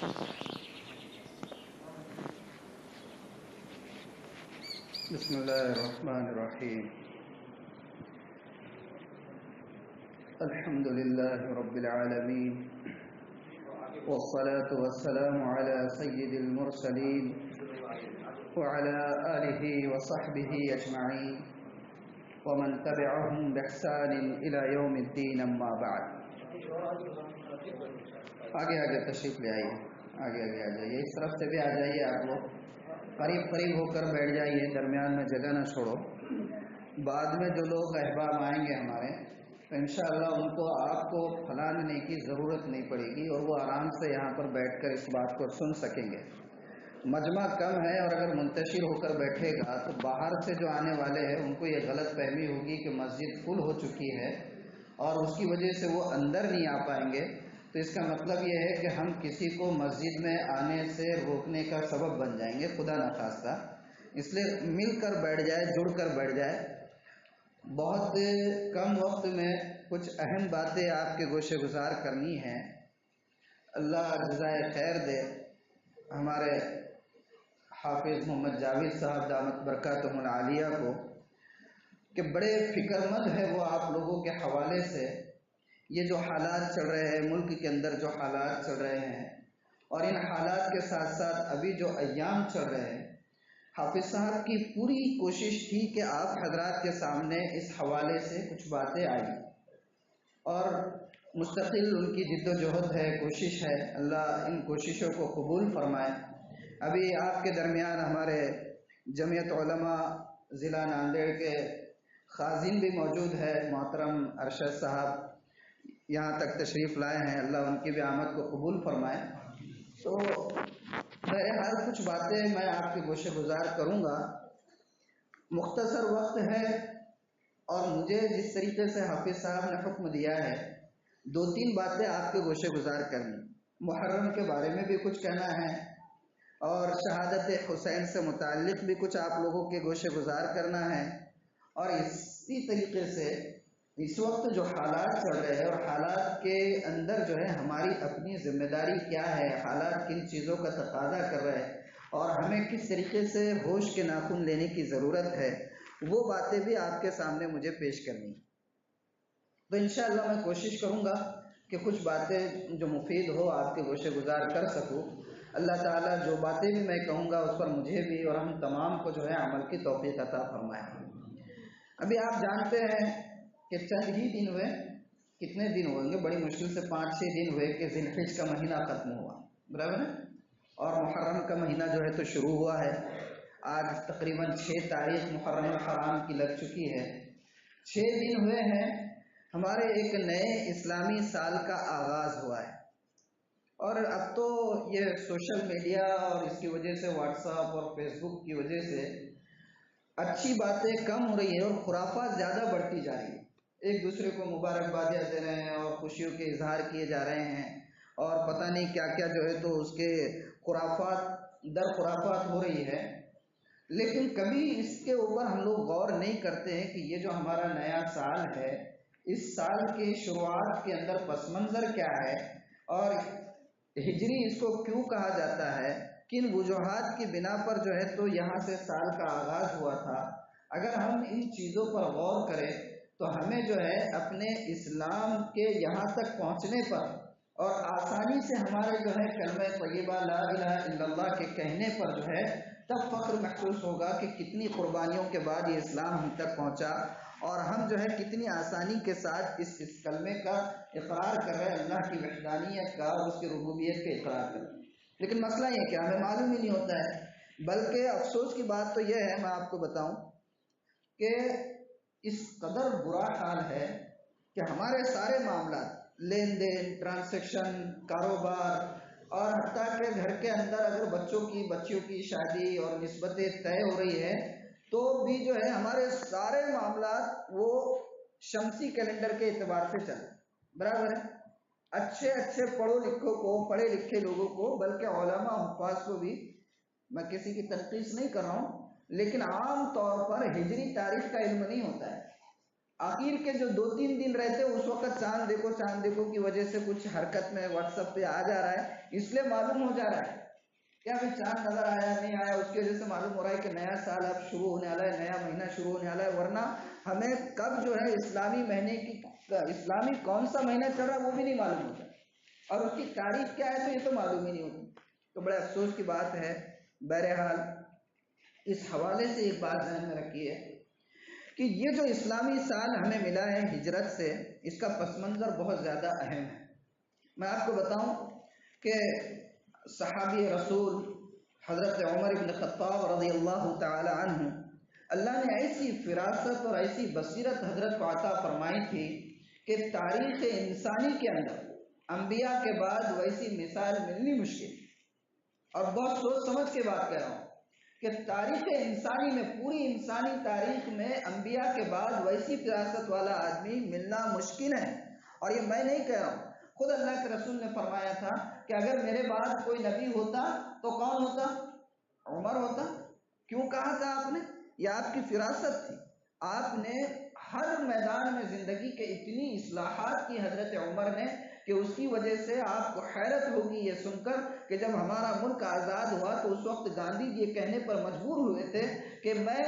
بسم الله الرحمن الرحيم. الحمد لله رب العالمين، والصلاة والسلام على سيد المرسلين وعلى آله وصحبه أجمعين ومن تبعهم بإحسان إلى يوم الدين. أما بعد. آگے تشریف لے آئیے، آگے آ جائیے، اس طرف سے بھی آ جائیے، آپ لوگ قریب ہو کر بیٹھ جائیے، درمیان میں جگہ نہ چھوڑو. بعد میں جو لوگ احباب آئیں گے ہمارے، تو انشاءاللہ ان کو آپ کو پھلانے کی ضرورت نہیں پڑے گی اور وہ آرام سے یہاں پر بیٹھ کر اس بات کو سن سکیں گے. مجمع کم ہے اور اگر منتشر ہو کر بیٹھے گا تو باہر سے جو آنے والے ہیں ان کو یہ غلط فہمی ہوگی کہ مسجد فل ہو چکی ہے اور اس کی وجہ سے وہ اندر نہیں آ پائیں گے. تو اس کا مطلب یہ ہے کہ ہم کسی کو مسجد میں آنے سے روکنے کا سبب بن جائیں گے، خدا نخواستہ. اس لیے مل کر بیٹھ جائے، جڑ کر بیٹھ جائے. بہت کم وقت میں کچھ اہم باتیں آپ کے گوشے گزار کرنی ہیں. اللہ جزائے خیر دے ہمارے حافظ محمد جاوید صاحب دامت برکاتہم العالیہ کو، کہ بڑے فکر مند ہے وہ آپ لوگوں کے حوالے سے. یہ جو حالات چل رہے ہیں ملک کے اندر، جو حالات چل رہے ہیں، اور ان حالات کے ساتھ ساتھ ابھی جو ایام چل رہے ہیں، حافظ صاحب کی پوری کوشش تھی کہ آپ حضرات کے سامنے اس حوالے سے کچھ باتیں آئی، اور مستقل ان کی جد و جہد ہے، کوشش ہے. اللہ ان کوششوں کو قبول فرمائے. ابھی آپ کے درمیان ہمارے جمعیت علماء ضلع ناندیڑ کے خازن بھی موجود ہے، محترم ارشد صاحب یہاں تک تشریف لائے ہیں. اللہ ان کی بھی آمد کو قبول فرمائے. تو بہرحال کچھ باتیں میں آپ کے گوشے گزار کروں گا. مختصر وقت ہے اور مجھے جس طریقے سے حافظ صاحب نے حکم دیا ہے، 2-3 باتیں آپ کے گوشے گزار کرنی. محرم کے بارے میں بھی کچھ کہنا ہے اور شہادت حسین سے متعلق بھی کچھ آپ لوگوں کے گوشے گزار کرنا ہے. اور اسی طریقے سے اس وقت جو حالات چل رہے ہیں اور حالات کے اندر جو ہے ہماری اپنی ذمہ داری کیا ہے، حالات کن چیزوں کا تقاضا کر رہے ہیں اور ہمیں کس طریقے سے ہوش کے ناخن لینے کی ضرورت ہے، وہ باتیں بھی آپ کے سامنے مجھے پیش کرنی. تو انشاءاللہ میں کوشش کروں گا کہ کچھ باتیں جو مفید ہو آپ کے گوشے گزار کر سکوں. اللہ تعالیٰ جو باتیں بھی میں کہوں گا اس پر مجھے بھی اور ہم تمام کو جو ہے عمل کی توفیق عطا فرمائے. ابھی آپ جانتے ہیں کہ چند ہی دن ہوئے، کتنے دن ہوئیں گے، بڑی مشکل سے 5-6 دن ہوئے کہ ذی الحجہ کا مہینہ ختم ہوا، برابر ہے، اور محرم کا مہینہ جو ہے تو شروع ہوا ہے. آج تقریباً 6 تاریخ محرم الحرام کی لگ چکی ہے. 6 دن ہوئے ہیں ہمارے ایک نئے اسلامی سال کا آغاز ہوا ہے. اور اب تو یہ سوشل میڈیا اور اس کی وجہ سے واٹس ایپ اور فیس بک کی وجہ سے اچھی باتیں کم ہو رہی ہیں اور خرافات زیادہ بڑھتی جا رہی ہے. ایک دوسرے کو مبارکبادیاں دے رہے ہیں اور خوشیوں کے اظہار کیے جا رہے ہیں اور پتہ نہیں کیا کیا جو ہے تو اس کے خرافات در خرافات ہو رہی ہے. لیکن کبھی اس کے اوپر ہم لوگ غور نہیں کرتے ہیں کہ یہ جو ہمارا نیا سال ہے، اس سال کی شروعات کے اندر پس منظر کیا ہے اور ہجری اس کو کیوں کہا جاتا ہے، کن وجوہات کی بنا پر جو ہے تو یہاں سے سال کا آغاز ہوا تھا. اگر ہم ان چیزوں پر غور کریں تو ہمیں جو ہے اپنے اسلام کے یہاں تک پہنچنے پر اور آسانی سے ہمارے جو ہے کلمہ طیبہ لا الہ الا اللہ کے کہنے پر جو ہے تب فخر محسوس ہوگا کہ کتنی قربانیوں کے بعد یہ اسلام ہم تک پہنچا اور ہم جو ہے کتنی آسانی کے ساتھ اس کلمے کا اقرار کر رہے ہیں، اللہ کی وحدانیت کا اور اس کی ربوبیت کا اقرار کر رہے ہیں. لیکن مسئلہ یہ کہ ہمیں معلوم ہی نہیں ہوتا ہے. بلکہ افسوس کی بات تو یہ ہے، میں آپ کو بتاؤں کہ اس قدر برا حال ہے کہ ہمارے سارے معاملات، لین دین، ٹرانزیکشن، کاروبار اور حتیٰ کہ گھر کے اندر اگر بچیوں کی شادی اور نسبتیں طے ہو رہی ہے تو بھی جو ہے ہمارے سارے معاملات وہ شمسی کیلنڈر کے اعتبار سے چل، برابر ہے. اچھے پڑھے لکھے لوگوں کو، بلکہ علماء حفاظ کو بھی، میں کسی کی تنقید نہیں کر رہا ہوں، لیکن عام طور پر ہجری تاریخ کا علم نہیں ہوتا ہے. آخر کے جو 2-3 دن رہتے اس وقت چاند دیکھو کی وجہ سے کچھ حرکت میں واٹس ایپ پہ آ جا رہا ہے، اس لیے معلوم ہو جا رہا ہے کیا ابھی چاند نظر آیا نہیں آیا، اس کی وجہ سے معلوم ہو رہا ہے کہ نیا سال اب شروع ہونے والا ہے، نیا مہینہ شروع ہونے والا ہے، ورنہ ہمیں کب جو ہے اسلامی مہینے کی اسلامی کون سا مہینہ چل رہا ہے وہ بھی نہیں معلوم ہوتا، اور اس کی تاریخ کیا ہے تو یہ تو معلوم ہی نہیں ہوتی۔ تو بڑے افسوس کی بات ہے۔ بہرحال اس حوالے سے ایک بات ذہن میں رکھیے کہ یہ جو اسلامی سال ہمیں ملا ہے ہجرت سے، اس کا پس منظر بہت زیادہ اہم ہے۔ میں آپ کو بتاؤں کہ صحابی رسول حضرت عمر بن خطاب رضی اللہ تعالی عنہ، اللہ نے ایسی فراست اور ایسی بصیرت حضرت کو عطا فرمائی تھی کہ تاریخ انسانی کے اندر انبیاء کے بعد ویسی مثال ملنی مشکل، اور بہت سوچ سمجھ کے بات کہہ رہا ہوں کہ تاریخ انسانی میں، پوری انسانی تاریخ میں انبیاء کے بعد ویسی فراست والا آدمی ملنا مشکل ہے۔ اور یہ میں نہیں کہہ رہا ہوں، خود اللہ کے رسول نے فرمایا تھا کہ اگر میرے بعد کوئی نبی ہوتا تو کون ہوتا؟ عمر ہوتا۔ کیوں کہا تھا آپ نے؟ یہ آپ کی فراست تھی، آپ نے ہر میدان میں زندگی کے اتنی اصلاحات کی حضرت عمر نے کہ اس کی وجہ سے آپ کو حیرت ہوگی یہ سن کر کہ جب ہمارا ملک آزاد ہوا تو اس وقت گاندھی جی یہ کہنے پر مجبور ہوئے تھے کہ میں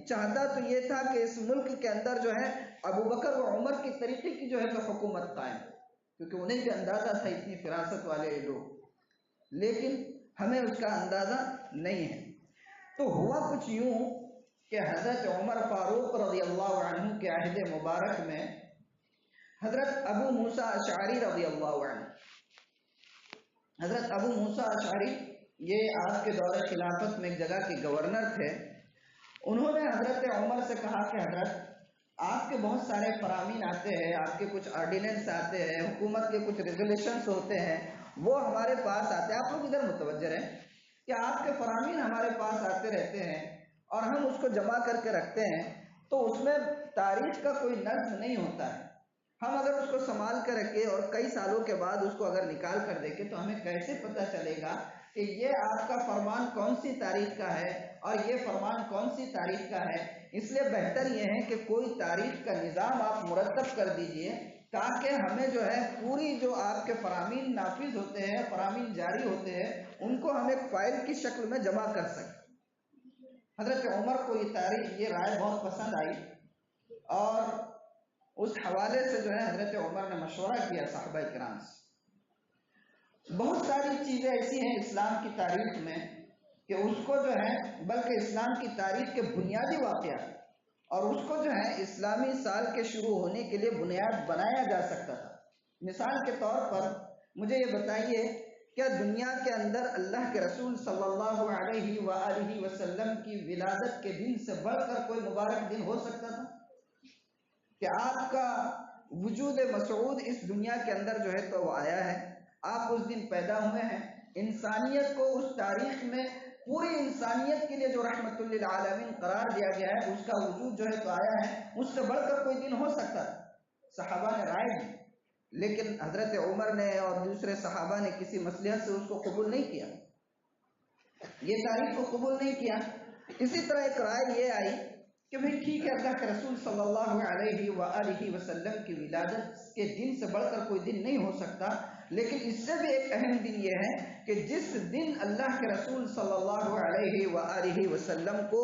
چاہتا تو یہ تھا کہ اس ملک کے اندر جو ہے ابو بکر و عمر کی طریقے کی جو ہے کہ حکومت قائم، کیونکہ انہیں بھی اندازہ تھا اتنی فراست والے لوگ، لیکن ہمیں اس کا اندازہ نہیں ہے۔ تو ہوا کچھ یوں کہ حضرت عمر فاروق رضی اللہ عنہ کے عہد مبارک میں حضرت ابو موسیٰ اشعری رضی اللہ عنہ، حضرت ابو موسیٰ اشعری یہ آپ کے دور خلافت میں ایک جگہ کے گورنر تھے، انہوں نے حضرت عمر سے کہا کہ حضرت آپ کے بہت سارے فرامین آتے ہیں، آپ کے کچھ آرڈیننس آتے ہیں، حکومت کے کچھ ریگولیشنز ہوتے ہیں، وہ ہمارے پاس آتے ہیں، آپ لوگ ادھر متوجہ رہیں کہ آپ کے فرامین ہمارے پاس آتے رہتے ہیں اور ہم اس کو جمع کر کے رکھتے ہیں، تو اس میں تاریخ کا کوئی نظم نہیں ہوتا ہے، ہم اگر اس کو سنبھال کر رکھے اور کئی سالوں کے بعد اس کو اگر نکال کر دیکھیں تو ہمیں کیسے پتہ چلے گا کہ یہ آپ کا فرمان کون سی تاریخ کا ہے اور یہ فرمان کون سی تاریخ کا ہے۔ اس لیے بہتر یہ ہے کہ کوئی تاریخ کا نظام آپ مرتب کر دیجئے تاکہ ہمیں جو ہے پوری جو آپ کے فرامین نافذ ہوتے ہیں، فرامین جاری ہوتے ہیں، ان کو ہم ایک فائل کی شکل میں جمع کر سکیں۔ حضرت عمر کو یہ رائے بہت پسند آئی، اور اس حوالے سے جو ہے حضرت عمر نے مشورہ کیا صحابہ کرام سے۔ بہت ساری چیزیں ایسی ہیں اسلام کی تاریخ میں کہ اس کو جو ہے، بلکہ اسلام کی تاریخ کے بنیادی واقعات اور اس کو جو ہے اسلامی سال کے شروع ہونے کے لیے بنیاد بنایا جا سکتا تھا۔ مثال کے طور پر مجھے یہ بتائیے، کیا دنیا کے اندر اللہ کے رسول صلی اللہ علیہ وآلہ وسلم کی ولادت کے دن سے بڑھ کر کوئی مبارک دن ہو سکتا تھا؟ کہ آپ کا وجود مسعود اس دنیا کے اندر جو ہے تو وہ آیا ہے، آپ اس دن پیدا ہوئے ہیں، انسانیت کو اس تاریخ میں پوری انسانیت کے لیے جو رحمت للعالمین قرار دیا گیا ہے اس کا وجود جو ہے تو آیا ہے، اس سے بڑھ کر کوئی دن ہو سکتا ہے؟ صحابہ نے رائے دی، لیکن حضرت عمر نے اور دوسرے صحابہ نے کسی مصلحت سے اس کو قبول نہیں کیا، یہ تاریخ کو قبول نہیں کیا۔ اسی طرح ایک رائے یہ آئی کہ بھئی ٹھیک ہے، اللہ کے رسول صلی اللہ علیہ وآلہ وسلم کی ولادت کے دن سے بڑھ کر کوئی دن نہیں ہو سکتا، لیکن اس سے بھی ایک اہم دن یہ ہے کہ جس دن اللہ کے رسول صلی اللہ علیہ وآلہ وسلم کو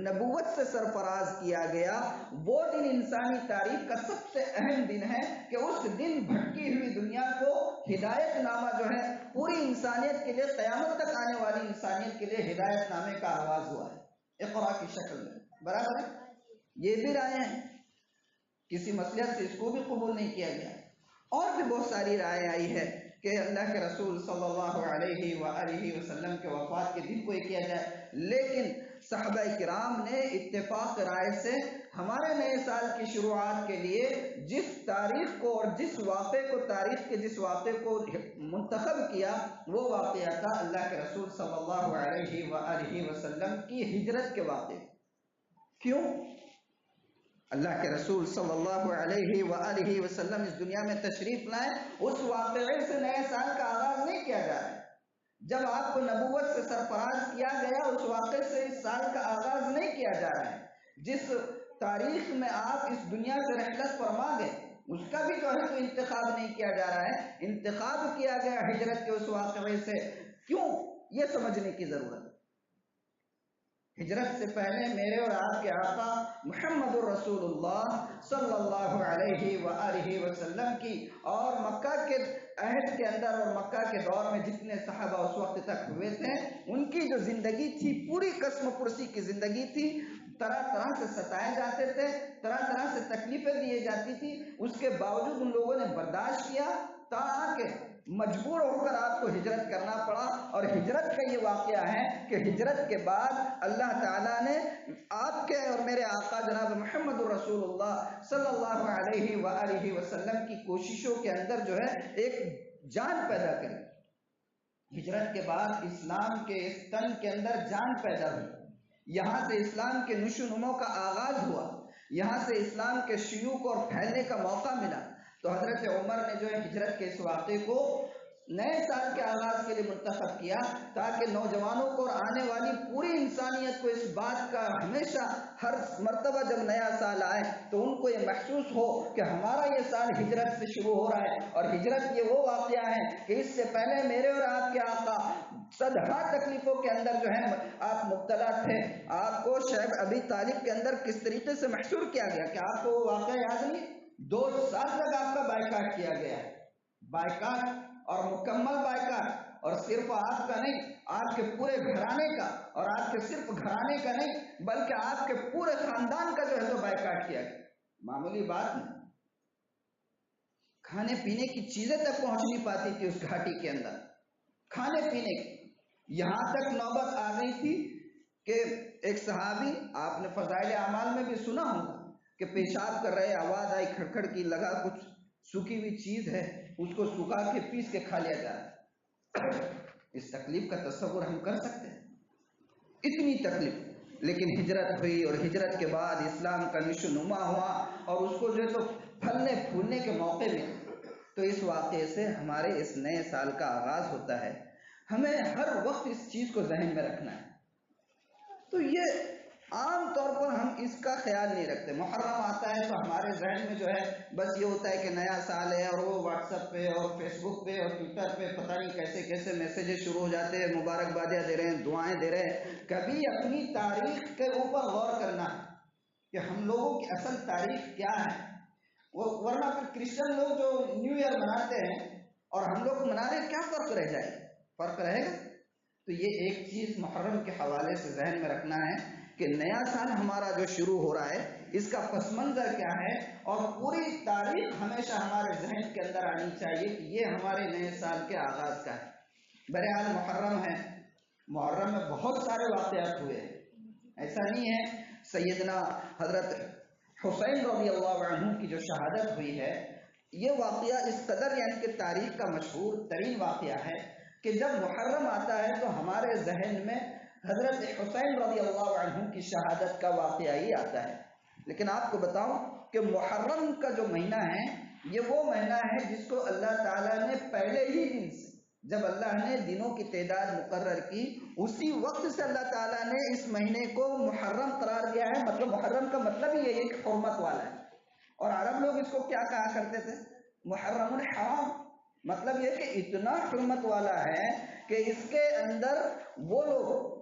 نبوت سے سرفراز کیا گیا، وہ دن انسانی تاریخ کا سب سے اہم دن ہے کہ اس دن بھٹکی ہوئی دنیا کو ہدایت نامہ جو ہے پوری انسانیت کے لیے، قیامت تک آنے والی انسانیت کے لیے ہدایت نامے کا آغاز ہوا ہے اقرا کی شکل میں۔ برابر ہے؟ یہ بھی رائے ہیں، کسی مصلحت سے اس کو بھی قبول نہیں کیا گیا۔ اور بھی بہت ساری رائے آئی ہے کہ اللہ کے رسول صلی اللہ علیہ وآلہ وسلم کے وفات کے دن کو یہ کیا جائے، لیکن صحابہ کرام نے اتفاق رائے سے ہمارے نئے سال کی شروعات کے لیے جس تاریخ کو اور جس واقعے کو، تاریخ کے جس واقعے کو منتخب کیا، وہ واقعہ تھا اللہ کے رسول صلی اللہ علیہ وآلہ وسلم کی ہجرت کے واقعے۔ کیوں؟ اللہ کے رسول صلی اللہ علیہ وآلہ وسلم اس دنیا میں تشریف لائے، اس واقعے سے نئے سال کا آغاز نہیں کیا جا رہا ہے۔ جب آپ کو نبوت سے سرفراز کیا گیا، اس واقعے سے اس سال کا آغاز نہیں کیا جا رہا ہے۔ جس تاریخ میں آپ اس دنیا سے رحلت فرما گئے، اس کا بھی جو ہے تو انتخاب نہیں کیا جا رہا ہے، انتخاب کیا گیا ہجرت کے اس واقعے سے، کیوں؟ یہ سمجھنے کی ضرورت ہے۔ ہجرت سے پہلے میرے اور آپ کے آقا محمد الرسول اللہ صلی اللہ علیہ وآلہ وسلم کی اور مکہ کے عہد کے اندر اور مکہ کے دور میں جتنے صحابہ اس وقت تک ہوئے تھے، ان کی جو زندگی تھی پوری قسم پرسی کی زندگی تھی، طرح طرح سے ستائے جاتے تھے، طرح طرح سے تکلیفیں دیے جاتی تھی، اس کے باوجود ان لوگوں نے برداشت کیا تاکہ مجبور ہو کر آپ کو ہجرت کرنا پڑا۔ اور ہجرت کا یہ واقعہ ہے کہ ہجرت کے بعد اللہ تعالیٰ نے آپ کے اور میرے آقا جناب محمد الرسول اللہ صلی اللہ علیہ وآلہ وسلم کی کوششوں کے اندر جو ہے ایک جان پیدا کری۔ ہجرت کے بعد اسلام کے اس تن کے اندر جان پیدا ہوئی، یہاں سے اسلام کے نشو و نما کا آغاز ہوا، یہاں سے اسلام کے شیوع اور پھیلنے کا موقع ملا۔ تو حضرت عمر نے جو ہے ہجرت کے اس واقعے کو نئے سال کے آغاز کے لیے منتخب کیا، تاکہ نوجوانوں کو اور آنے والی پوری انسانیت کو اس بات کا ہمیشہ ہر مرتبہ جب نیا سال آئے تو ان کو یہ محسوس ہو کہ ہمارا یہ سال ہجرت سے شروع ہو رہا ہے۔ اور ہجرت یہ وہ واقعہ ہے کہ اس سے پہلے میرے اور آپ کے آقا صدہا تکلیفوں کے اندر جو ہے آپ مبتلا تھے۔ آپ کو شعیب ابی طالب کے اندر کس طریقے سے محصور کیا گیا کہ آپ کو وہ واقعہ یاد نہیں؟ 2 سال تک آپ کا بائیکاٹ کیا گیا ہے، بائیکاٹ اور مکمل بائیکاٹ، اور صرف آپ کا نہیں، آپ کے پورے گھرانے کا، اور آپ کے صرف گھرانے کا نہیں بلکہ آپ کے پورے خاندان کا جو ہے تو بائیکاٹ کیا گیا۔ معمولی بات نہیں، کھانے پینے کی چیزیں تک پہنچ نہیں پاتی تھی اس گھاٹی کے اندر، کھانے پینے کی، یہاں تک نوبت آ گئی تھی کہ ایک صحابی، آپ نے فضائل اعمال میں بھی سنا ہوگا کہ پیشاب کر رہے، آواز آئی کھڑکھڑ کی، لگا کچھ سوکھی ہوئی چیز ہے، اس کو سکھا کے پیس کے کھا لیا جا رہا ہے۔ اس تکلیف کا تصور ہم کر سکتے ہیں؟ اتنی تکلیف، لیکن ہجرت ہوئی اور ہجرت کے بعد اسلام کا نشو و نما ہوا اور اس کو جو ہے تو پھلنے پھولنے کے موقع ملے۔ تو اس واقعے سے ہمارے اس نئے سال کا آغاز ہوتا ہے، ہمیں ہر وقت اس چیز کو ذہن میں رکھنا ہے۔ تو یہ عام طور پر ہم اس کا خیال نہیں رکھتے، محرم آتا ہے تو ہمارے ذہن میں جو ہے بس یہ ہوتا ہے کہ نیا سال ہے، اور وہ واٹس ایپ پہ اور فیس بک پہ اور ٹویٹر پہ پتہ نہیں کیسے کیسے میسیجز شروع ہو جاتے ہیں، مبارکبادیاں دے رہے ہیں، دعائیں دے رہے ہیں۔ کبھی اپنی تاریخ کے اوپر غور کرنا کہ ہم لوگوں کی اصل تاریخ کیا ہے، ورنہ پھر کرسچن لوگ جو نیو ایئر مناتے ہیں اور ہم لوگ منا رہے ہیں، کیا فرق رہ جائے؟ فرق رہے گا؟ تو یہ ایک چیز محرم کے حوالے سے ذہن میں رکھنا ہے کہ نیا سال ہمارا جو شروع ہو رہا ہے اس کا پس منظر کیا ہے، اور پوری تاریخ ہمیشہ ہمارے ذہن کے اندر آنی چاہیے کہ یہ ہمارے نئے سال کے آغاز کا ہے۔ بہرحال محرم ہے، محرم میں بہت سارے واقعات ہوئے ہیں، ایسا نہیں ہے۔ سیدنا حضرت حسین رضی اللہ عنہ کی جو شہادت ہوئی ہے، یہ واقعہ اس قدر یعنی کہ تاریخ کا مشہور ترین واقعہ ہے کہ جب محرم آتا ہے تو ہمارے ذہن میں حضرت حسین رضی اللہ عنہ کی شہادت کا واقعہ ہی آتا ہے۔ لیکن آپ کو بتاؤں کہ محرم کا جو مہینہ ہے یہ وہ مہینہ ہے جس کو اللہ تعالیٰ نے پہلے ہی دن سے، جب اللہ نے دنوں کی تعداد مقرر کی، اسی وقت سے اللہ تعالیٰ نے اس مہینے کو محرم قرار دیا ہے۔ مطلب محرم کا مطلب ہی یہ کہ حرمت والا ہے، اور عرب لوگ اس کو کیا کہا کرتے تھے؟ محرم الحرام، مطلب یہ کہ اتنا حرمت والا ہے کہ اس کے اندر وہ لوگ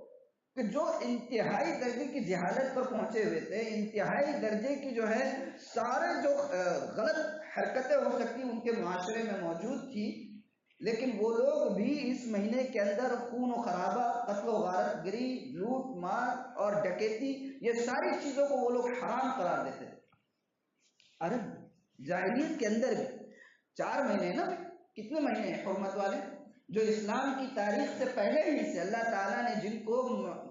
کہ جو انتہائی درجے کی جہالت پر پہنچے ہوئے تھے، انتہائی درجے کی جو ہے سارے جو غلط حرکتیں ہو سکتی ان کے معاشرے میں موجود تھی، لیکن وہ لوگ بھی اس مہینے کے اندر خون و خرابہ، قتل و غارت گری، لوٹ مار اور ڈکیتی، یہ ساری چیزوں کو وہ لوگ حرام قرار دیتے تھے۔ عرب جاہلیت کے اندر بھی 4 مہینے نا، کتنے مہینے ہیں حرمت والے، جو اسلام کی تاریخ سے پہلے ہی سے اللہ تعالیٰ نے جن کو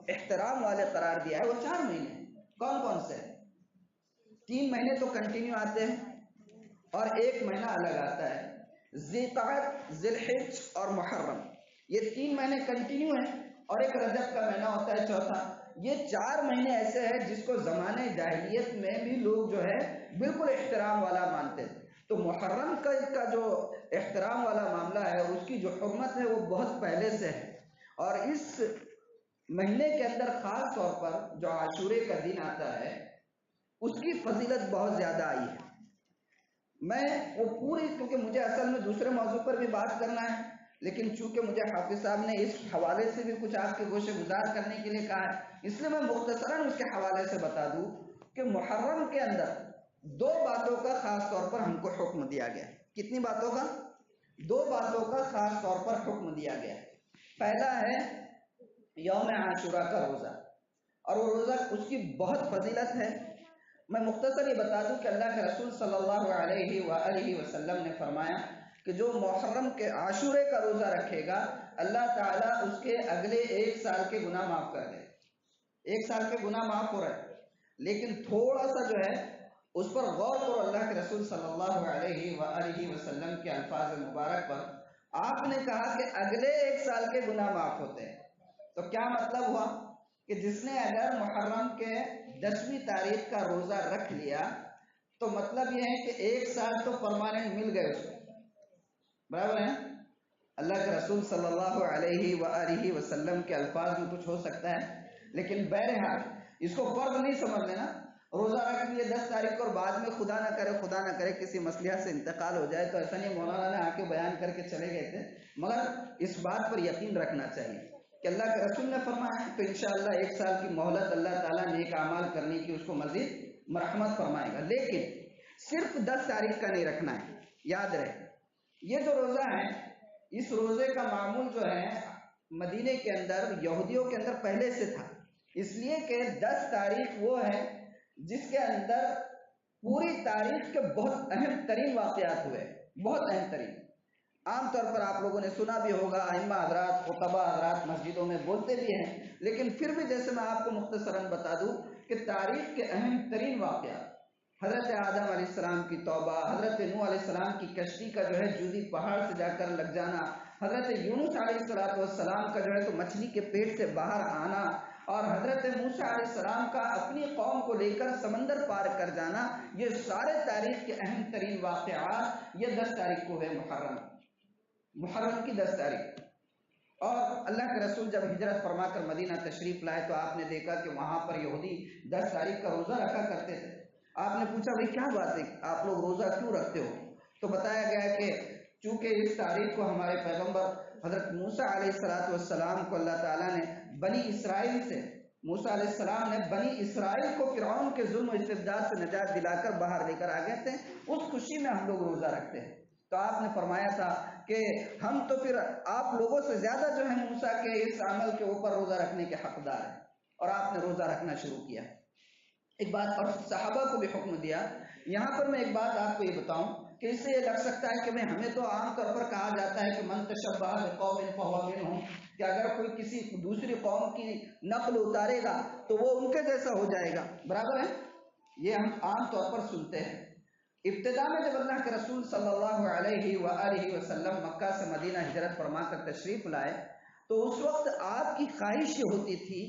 احترام والے قرار دیا ہے وہ 4 مہینے ہیں۔ کون کون سے؟ 3 مہینے تو کنٹینیو آتے ہیں اور 1 مہینہ الگ آتا ہے، ذی القعدہ، ذی الحجہ اور محرم، یہ 3 مہینے کنٹینیو ہیں، اور ایک رجب کا مہینہ ہوتا ہے چوتھا۔ یہ 4 مہینے ایسے ہیں جس کو زمانے جاہلیت میں بھی لوگ جو ہے بالکل احترام والا مانتے تھے۔ تو محرم کا جو احترام والا معاملہ ہے اور اس کی جو حرمت ہے وہ بہت پہلے سے ہے، اور اس مہینے کے اندر خاص طور پر جو عاشورے کا دن آتا ہے اس کی فضیلت بہت زیادہ آئی ہے. میں وہ پوری، کیونکہ مجھے اصل میں دوسرے موضوع پر بھی بات کرنا ہے، لیکن چونکہ مجھے حافظ صاحب نے اس حوالے سے بھی کچھ آپ کے گوشے گزار کرنے کے لیے کہا ہے، اس لیے میں مختصراً اس کے حوالے سے بتا دوں کہ محرم کے اندر دو باتوں کا خاص طور پر ہم کو حکم دیا گیا. کتنی باتوں کا؟ دو باتوں کا خاص طور پر حکم دیا گیا. پہلا ہے یوم عاشورہ کا روزہ، اور وہ روزہ اس کی بہت فضیلت ہے. میں مختصر یہ بتا دوں کہ اللہ کے رسول صلی اللہ علیہ وآلہ وسلم نے فرمایا کہ جو محرم کے عاشورے کا روزہ رکھے گا، اللہ تعالیٰ اس کے اگلے 1 سال کے گناہ معاف کر دے. 1 سال کے گناہ معاف ہو رہے ہیں، لیکن تھوڑا سا جو ہے اس پر غور کرو. اللہ کے رسول صلی اللہ علیہ وآلہ وسلم کے الفاظ مبارک پر آپ نے کہا کہ اگلے 1 سال کے گناہ معاف ہوتے ہیں. تو کیا مطلب ہوا کہ جس نے اگر محرم کے 10ویں تاریخ کا روزہ رکھ لیا تو مطلب یہ ہے کہ 1 سال تو پرماننٹ مل گئے اس کو. برابر ہے؟ اللہ کے رسول صلی اللہ علیہ وآلہ وسلم کے الفاظ میں کچھ ہو سکتا ہے، لیکن بہرحال اس کو فرض نہیں سمجھ لینا. روزہ رکھ لیے 10 تاریخ کو اور بعد میں خدا نہ کرے کسی مصلحت سے انتقال ہو جائے، تو ایسا نہیں. مولانا نے آ کے بیان کر کے چلے گئے تھے، مگر اس بات پر یقین رکھنا چاہیے کہ اللہ کے رسول نے فرمایا ہے تو انشاءاللہ 1 سال کی مہلت اللہ تعالیٰ نیک اعمال کرنے کی اس کو مزید مرحمت فرمائے گا. لیکن صرف 10 تاریخ کا نہیں رکھنا ہے. یاد رہے یہ جو روزہ ہے، اس روزے کا معمول جو ہے مدینے کے اندر یہودیوں کے اندر پہلے سے تھا، اس لیے کہ 10 تاریخ وہ ہے جس کے اندر پوری تاریخ کے بہت اہم ترین واقعات ہوئے. بہت اہم ترین. عام طور پر آپ لوگوں نے سنا بھی ہوگا، ائمہ حضرات، خطبہ حضرات مسجدوں میں بولتے بھی ہیں، لیکن پھر بھی جیسے میں آپ کو مختصراً بتا دوں کہ تاریخ کے اہم ترین واقعات، حضرت آدم علیہ السلام کی توبہ، حضرت نوح علیہ السلام کی کشتی کا جو ہے جودی پہاڑ سے جا کر لگ جانا، حضرت یونس علیہ السلام کا جو ہے تو مچھلی کے پیٹ سے باہر آنا، اور حضرت موسیٰ علیہ السلام کا اپنی قوم کو لے کر سمندر پار کر جانا، یہ سارے تاریخ کے اہم ترین واقعات یہ 10 تاریخ کو ہے محرم کی 10 تاریخ. اور اللہ کے رسول جب ہجرت فرما کر مدینہ تشریف لائے تو آپ نے دیکھا کہ وہاں پر یہودی 10 تاریخ کا روزہ رکھا کرتے تھے. آپ نے پوچھا بھائی کیا بات ہے، آپ لوگ روزہ کیوں رکھتے ہو؟ تو بتایا گیا کہ چونکہ اس تاریخ کو ہمارے پیغمبر حضرت موسیٰ علیہ السلام کو اللہ تعالیٰ نے بنی اسرائیل سے، موسیٰ علیہ السلام نے بنی اسرائیل کو فرعون کے ظلم و استبداد سے نجات دلا کر باہر لے کر آ گئے تھے، اس خوشی میں ہم لوگ روزہ رکھتے ہیں. تو آپ نے فرمایا تھا کہ ہم تو پھر آپ لوگوں سے زیادہ جو ہے موسیٰ کے اس عمل کے اوپر روزہ رکھنے کے حقدار ہیں، اور آپ نے روزہ رکھنا شروع کیا. ایک بات اور صحابہ کو بھی حکم دیا. یہاں پر میں ایک بات آپ کو یہ بتاؤں کہ اس سے یہ لگ سکتا ہے کہ ہمیں تو عام طور پر کہا جاتا ہے کہ من تشبہ بقوم فہو منہم، کہ اگر کوئی کسی دوسری قوم کی نقل اتارے گا تو وہ ان کے جیسا ہو جائے گا. برابر ہے؟ یہ ہم عام طور پر سنتے ہیں. ابتدا میں جب اللہ کے رسول صلی اللہ علیہ وآلہ وسلم مکہ سے مدینہ ہجرت فرما کر تشریف لائے تو اس وقت آپ کی خواہش یہ ہوتی تھی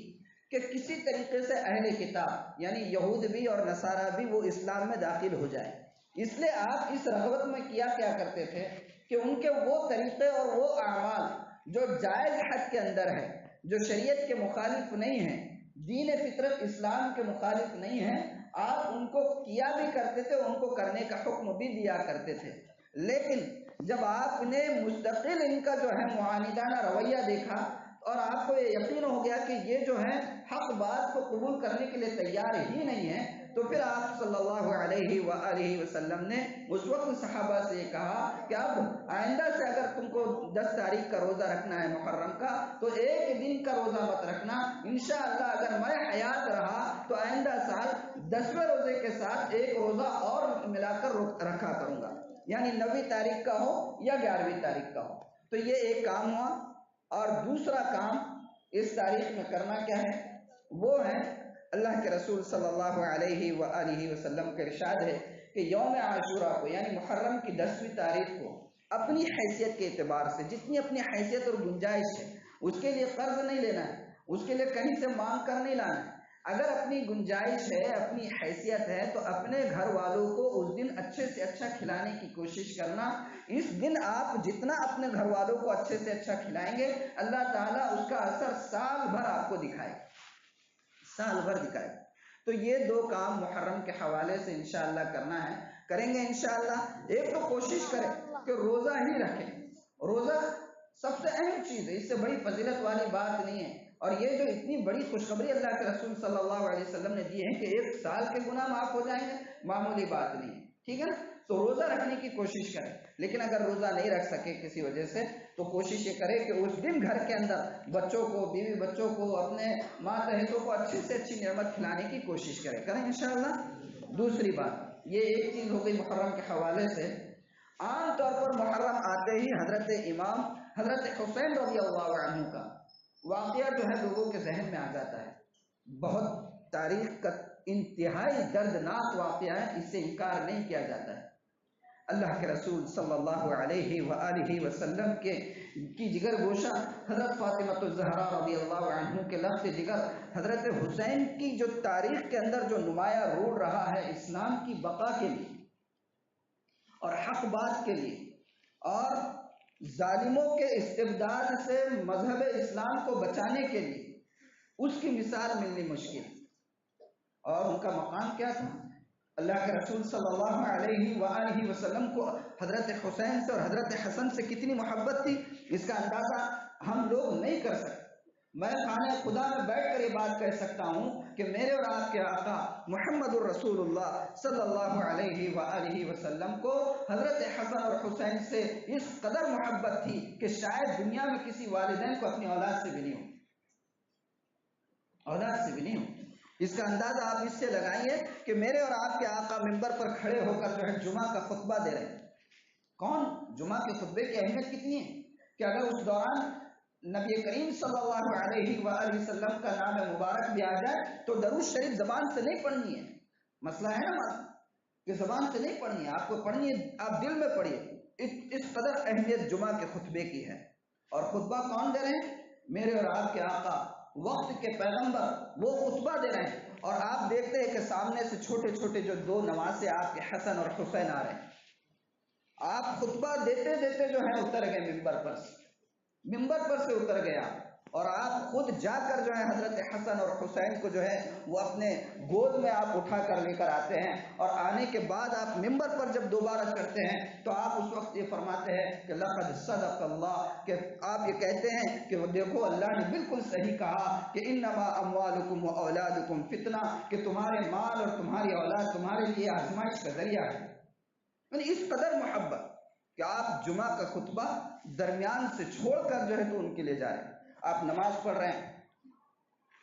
کہ کسی طریقے سے اہل کتاب یعنی یہود بھی اور نصارہ بھی وہ اسلام میں داخل ہو جائے. اس لیے آپ اس رغبت میں کیا کرتے تھے کہ ان کے وہ طریقے اور وہ اعمال جو جائز حد کے اندر ہے، جو شریعت کے مخالف نہیں ہیں، دین فطرت اسلام کے مخالف نہیں ہیں، آپ ان کو کیا بھی کرتے تھے، ان کو کرنے کا حکم بھی دیا کرتے تھے. لیکن جب آپ نے مستقل ان کا جو ہے معاندانہ رویہ دیکھا اور آپ کو یہ یقین ہو گیا کہ یہ جو ہے حق بات کو قبول کرنے کے لیے تیار ہی نہیں ہے، تو پھر آپ صلی اللہ علیہ وآلہ وسلم نے اس وقت صحابہ سے یہ کہا کہ اب آئندہ سے اگر تم کو 10 تاریخ کا روزہ رکھنا ہے محرم کا تو 1 دن کا روزہ مت رکھنا. انشاءاللہ اگر میں حیات رہا تو آئندہ سال 10ویں روزے کے ساتھ 1 روزہ اور ملا کر رکھا کروں گا، یعنی 9ویں تاریخ کا ہو یا 11ویں تاریخ کا ہو. تو یہ ایک کام ہوا. اور دوسرا کام اس تاریخ میں کرنا کیا ہے؟ وہ ہے اللہ کے رسول صلی اللہ علیہ وآلہ وسلم کا ارشاد ہے کہ یوم عاشورہ کو یعنی محرم کی 10ویں تاریخ کو اپنی حیثیت کے اعتبار سے جتنی اپنی حیثیت اور گنجائش ہے اس کے لیے قرض نہیں لینا ہے، اس کے لیے کہیں سے مانگ کر نہیں لانا ہے. اگر اپنی گنجائش ہے، اپنی حیثیت ہے تو اپنے گھر والوں کو اس دن اچھے سے اچھا کھلانے کی کوشش کرنا. اس دن آپ جتنا اپنے گھر والوں کو اچھے سے اچھا کھلائیں گے اللہ تعالیٰ اس کا اثر سال بھر آپ کو دکھائے، سال بھر دکھائے. تو یہ دو کام محرم کے حوالے سے انشاءاللہ کرنا ہے، کریں گے انشاءاللہ۔ ایک تو کوشش کریں کہ روزہ ہی رکھیں، روزہ سب سے اہم چیز ہے، اس سے بڑی فضیلت والی بات نہیں ہے۔ اور یہ جو اتنی بڑی خوشخبری اللہ کے رسول صلی اللہ علیہ وسلم نے دی ہے کہ 1 سال کے گناہ معاف ہو جائیں گے، معمولی بات نہیں ہے، ٹھیک ہے نا؟ تو روزہ رکھنے کی کوشش کریں، لیکن اگر روزہ نہیں رکھ سکے کسی وجہ سے تو کوشش یہ کرے کہ اس دن گھر کے اندر بچوں کو، بیوی بچوں کو، اپنے ماتحتوں کو اچھی سے اچھی نعمت کھلانے کی کوشش کریں انشاءاللہ۔ دوسری بات، یہ ایک چیز ہو گئی محرم کے حوالے سے۔ عام طور پر محرم آتے ہی حضرت امام حضرت حسین رضی اللہ عنہ کا واقعہ جو ہے لوگوں کے ذہن میں آ جاتا ہے۔ بہت تاریخ کا انتہائی دردناک واقعہ ہے، اس سے انکار نہیں کیا جاتا ہے۔ اللہ کے رسول صلی اللہ علیہ وآلہ وسلم کی جگر گوشہ حضرت فاطمہ الزہرا رضی اللہ عنہ کے لفظ جگر حضرت حسین کی جو تاریخ کے اندر جو نمایاں رول رہا ہے اسلام کی بقا کے لیے اور حق بات کے لیے اور ظالموں کے استبداد سے مذہب اسلام کو بچانے کے لیے، اس کی مثال ملنی مشکل۔ اور ان کا مقام کیا تھا؟ اللہ کے رسول صلی اللہ علیہ وآلہ وسلم کو حضرت حسین سے اور حضرت حسن سے کتنی محبت تھی، اس کا اندازہ ہم لوگ نہیں کر سکتے۔ میں خانہ خدا میں بیٹھ کر یہ بات کہہ سکتا ہوں کہ میرے اور آپ کے آقا محمد الرسول اللہ صلی اللہ علیہ وآلہ وسلم کو حضرت حسن اور حسین سے اس قدر محبت تھی کہ شاید دنیا میں کسی والدین کو اپنی اولاد سے بھی نہیں ہو، اولاد سے بھی نہیں ہو۔ اس کا اندازہ آپ اس سے لگائیے کہ میرے اور آپ کے آقا منبر پر کھڑے ہو کر جو ہے جمعہ کا خطبہ دے رہے ہیں۔ کون؟ جمعہ کے خطبے کی اہمیت کتنی ہے کہ اگر اس دوران نبی کریم صلی اللہ علیہ وآلہ وسلم کا نام مبارک بھی آ جائے تو درود شریف زبان سے نہیں پڑھنی ہے۔ مسئلہ ہے نا کہ زبان سے نہیں پڑھنی ہے، آپ کو پڑھنی ہے، آپ دل میں پڑھیے۔ اس قدر اہمیت جمعہ کے خطبے کی ہے۔ اور خطبہ کون دے رہے ہیں؟ میرے اور آپ کے آقا وقت کے پیغمبر، وہ خطبہ دے رہے ہیں۔ اور آپ دیکھتے ہیں کہ سامنے سے چھوٹے چھوٹے جو 2 نواسے آپ کے حسن اور حسین آ رہے ہیں۔ آپ خطبہ دیتے دیتے جو ہے اتر گئے ممبر پر سے اتر گیا، اور آپ خود جا کر جو ہے حضرت حسن اور حسین کو جو ہے وہ اپنے گود میں آپ اٹھا کر لے کر آتے ہیں، اور آنے کے بعد آپ ممبر پر جب دوبارہ چڑھتے ہیں تو آپ اس وقت یہ فرماتے ہیں کہ لقد صدق اللہ، کہ آپ یہ کہتے ہیں کہ دیکھو اللہ نے بالکل صحیح کہا کہ انما اموالکم و اولادکم فتنہ، کہ تمہارے مال اور تمہاری اولاد تمہارے لیے آزمائش کا ذریعہ ہے۔ یعنی اس قدر محبت کہ آپ جمعہ کا خطبہ درمیان سے چھوڑ کر جو ہے تو ان کے لیے جا رہے ہیں۔ آپ نماز پڑھ رہے ہیں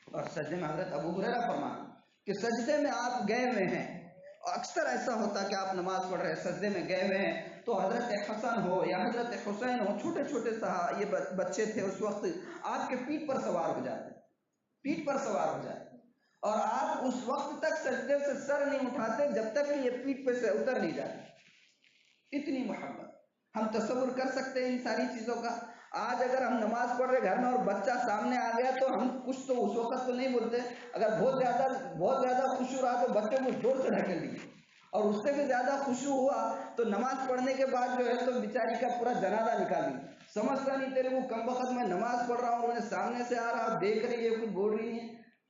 اور سجدے میں حضرت ابو ہریرہ فرماتے کہ سجدے میں آپ گئے ہوئے ہیں، اور اکثر ایسا ہوتا کہ آپ نماز پڑھ رہے ہیں سجدے میں گئے ہوئے ہیں تو حضرت حسن ہو یا حضرت حسین ہو، چھوٹے چھوٹے یہ بچے تھے اس وقت، آپ کے پیٹھ پر سوار ہو جاتے، اور آپ اس وقت تک سجدے سے سر نہیں اٹھاتے جب تک کہ یہ پیٹھ پہ سے اتر نہیں جاتے۔ اتنی محبت ہم تصور کر سکتے ہیں ان ساری چیزوں کا؟ آج اگر ہم نماز پڑھ رہے گھر میں اور بچہ سامنے آ گیا تو ہم کچھ تو اس وقت تو نہیں بولتے، اگر بہت زیادہ خشوع رہا تو بچے کو زور سے ڈھکیل دیے، اور اس سے بھی زیادہ خشوع ہوا تو نماز پڑھنے کے بعد جو ہے تو بیچاری کا پورا جنازہ نکالی، سمجھتا نہیں تیرے وہ کم وقت میں نماز پڑھ رہا ہوں، مجھے سامنے سے آ رہا، دیکھ رہی ہے، کچھ بول رہی ہے،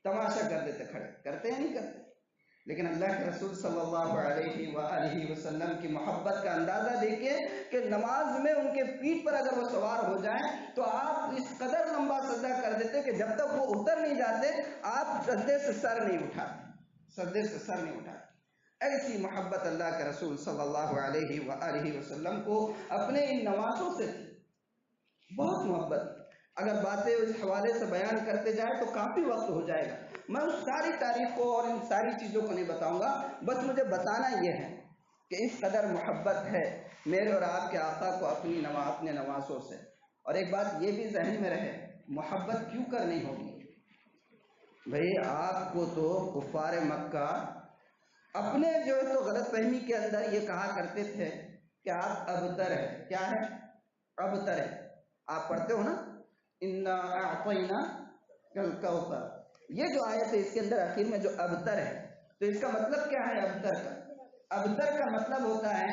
تماشا کر دیتے کھڑے، کرتے ہیں نہیں کرتے؟ لیکن اللہ کے رسول صلی اللہ علیہ وآلہ وسلم کی محبت کا اندازہ دیکھیں کہ نماز میں ان کے پیٹھ پر اگر وہ سوار ہو جائیں تو آپ اس قدر لمبا سجدہ کر دیتے کہ جب تک وہ اتر نہیں جاتے آپ سجدے سے سر نہیں اٹھاتے۔ ایسی محبت اللہ کے رسول صلی اللہ علیہ وآلہ وسلم کو اپنے ان نواسوں سے تھی، بہت محبت۔ اگر باتیں اس حوالے سے بیان کرتے جائے تو کافی وقت ہو جائے گا، میں اس ساری تاریخ کو اور ان ساری چیزوں کو نہیں بتاؤں گا، بس مجھے بتانا یہ ہے کہ اس قدر محبت ہے میرے اور آپ کے آقا کو اپنے نواسوں سے۔ اور ایک بات یہ بھی ذہن میں رہے، محبت کیوں کرنی ہوگی؟ بھئی آپ کو تو کفار مکہ اپنے جو تو غلط فہمی کے اندر یہ کہا کرتے تھے کہ آپ ابتر ہے۔ کیا ہے؟ ابتر ہے۔ آپ پڑھتے ہو نا اِنَّا أَعْطَيْنَاكَ الْكَوْثَرَ، یہ جو آیت ہے اس کے اندر آخر میں جو ابتر ہے، تو اس کا مطلب کیا ہے؟ ابتر کا مطلب ہوتا ہے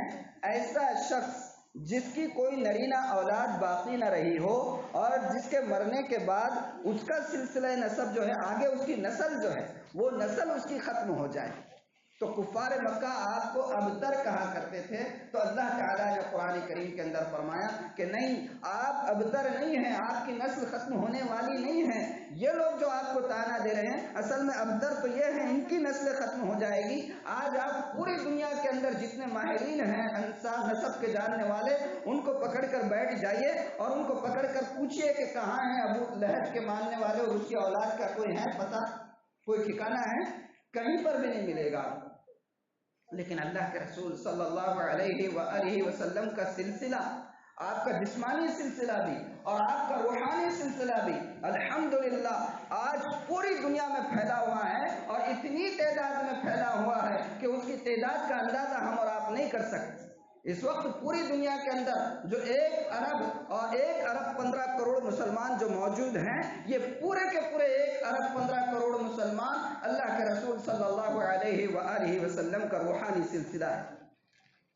ایسا شخص جس کی کوئی نرینہ اولاد باقی نہ رہی ہو اور جس کے مرنے کے بعد اس کا سلسلہ نسب جو ہے آگے اس کی نسل جو ہے وہ نسل اس کی ختم ہو جائے۔ تو کفار مکہ آپ کو ابتر کہا کرتے تھے، تو اللہ تعالیٰ نے قرآن کریم کے اندر فرمایا کہ نہیں، آپ ابتر نہیں ہیں، آپ کی نسل ختم ہونے والی نہیں ہے۔ یہ لوگ جو آپ کو تانا دے رہے ہیں، اصل میں ابتر تو یہ ہیں، ان کی نسل ختم ہو جائے گی۔ آج آپ پوری دنیا کے اندر جتنے ماہرین ہیں انساب نسب کے جاننے والے، ان کو پکڑ کر بیٹھ جائیے اور ان کو پکڑ کر پوچھئے کہ کہاں ہیں ابو لہب کے ماننے والے اور اس کی اولاد کا کوئی ہے پتہ، کوئی ٹھکانہ ہے؟ کہیں پر بھی نہیں ملے گا۔ لیکن اللہ کے رسول صلی اللہ علیہ وآلہ وسلم کا سلسلہ، آپ کا جسمانی سلسلہ بھی اور آپ کا روحانی سلسلہ بھی الحمدللہ آج پوری دنیا میں پھیلا ہوا ہے، اور اتنی تعداد میں پھیلا ہوا ہے کہ اس کی تعداد کا اندازہ ہم اور آپ نہیں کر سکتے۔ اس وقت پوری دنیا کے اندر جو 1 ارب اور 1 ارب 15 کروڑ مسلمان جو موجود ہیں، یہ پورے کے پورے 1 ارب 15 کروڑ مسلمان اللہ کے رسول صلی اللہ علیہ وآلہ وسلم کا روحانی سلسلہ ہے۔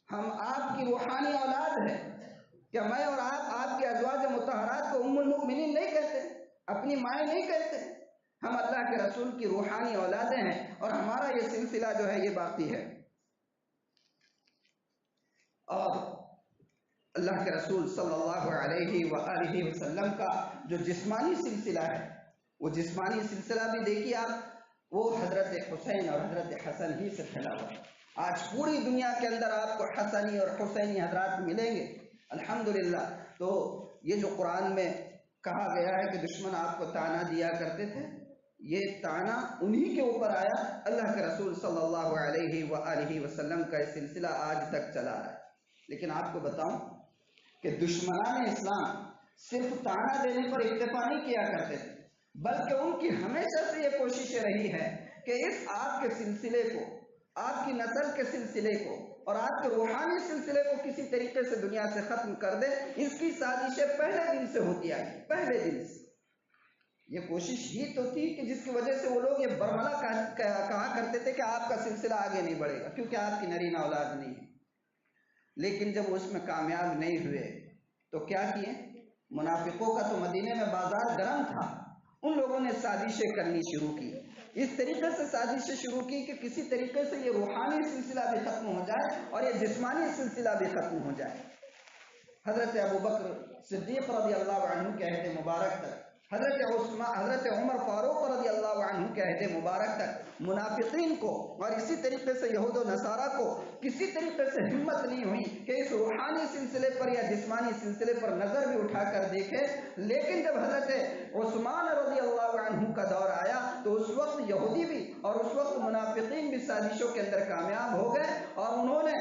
ہم آپ کی روحانی اولاد ہیں۔ کیا میں اور آپ کے ازواج مطہرات کو ام المؤمنین نہیں کہتے، اپنی مائیں نہیں کہتے؟ ہم اللہ کے رسول کی روحانی اولادیں ہیں، اور ہمارا یہ سلسلہ جو ہے یہ باقی ہے۔ اور اللہ کے رسول صلی اللہ علیہ وآلہ وسلم کا جو جسمانی سلسلہ ہے، وہ جسمانی سلسلہ بھی دیکھیے آپ، وہ حضرت حسین اور حضرت حسن ہی سے پھیلا ہوا ہے۔ آج پوری دنیا کے اندر آپ کو حسنی اور حسینی حضرات ملیں گے الحمدللہ۔ تو یہ جو قرآن میں کہا گیا ہے کہ دشمن آپ کو تانا دیا کرتے تھے، یہ تانا انہی کے اوپر آیا۔ اللہ کے رسول صلی اللہ علیہ وآلہ وسلم کا یہ سلسلہ آج تک چلا رہا ہے۔ لیکن آپ کو بتاؤں کہ دشمنان اسلام صرف تانا دینے پر اکتفا نہیں کیا کرتے تھے، بلکہ ان کی ہمیشہ سے یہ کوشش رہی ہے کہ اس آپ کے سلسلے کو، آپ کی نسل کے سلسلے کو اور آپ کے روحانی سلسلے کو کسی طریقے سے دنیا سے ختم کر دے۔ اس کی سازشیں پہلے دن سے ہوتی آئی، پہلے دن سے یہ کوشش ہی تو تھی کہ جس کی وجہ سے وہ لوگ یہ برملا کہا کرتے تھے کہ آپ کا سلسلہ آگے نہیں بڑھے گا کیونکہ آپ کی نرینہ اولاد نہیں ہے۔ لیکن جب اس میں کامیاب نہیں ہوئے تو کیا کیے؟ منافقوں کا تو مدینے میں بازار گرم تھا، ان لوگوں نے سازشیں کرنی شروع کی۔ اس طریقے سے سازشیں شروع کی کہ کسی طریقے سے یہ روحانی سلسلہ بھی ختم ہو جائے اور یہ جسمانی سلسلہ بھی ختم ہو جائے۔ حضرت ابوبکر صدیق رضی اللہ عنہ کے عہد مبارک تک، حضرت عمر فاروق رضی اللہ عنہ کے عہد مبارک تک منافقین کو اور اسی طریقے سے یہود و نصارہ کو کسی طریقے سے ہمت نہیں ہوئی کہ اس روحانی سلسلے پر یا جسمانی سلسلے پر نظر بھی اٹھا کر دیکھے۔ لیکن جب حضرت عثمان رضی اللہ عنہ کا دور آیا تو اس وقت یہودی بھی اور اس وقت منافقین بھی سازشوں کے اندر کامیاب ہو گئے، اور انہوں نے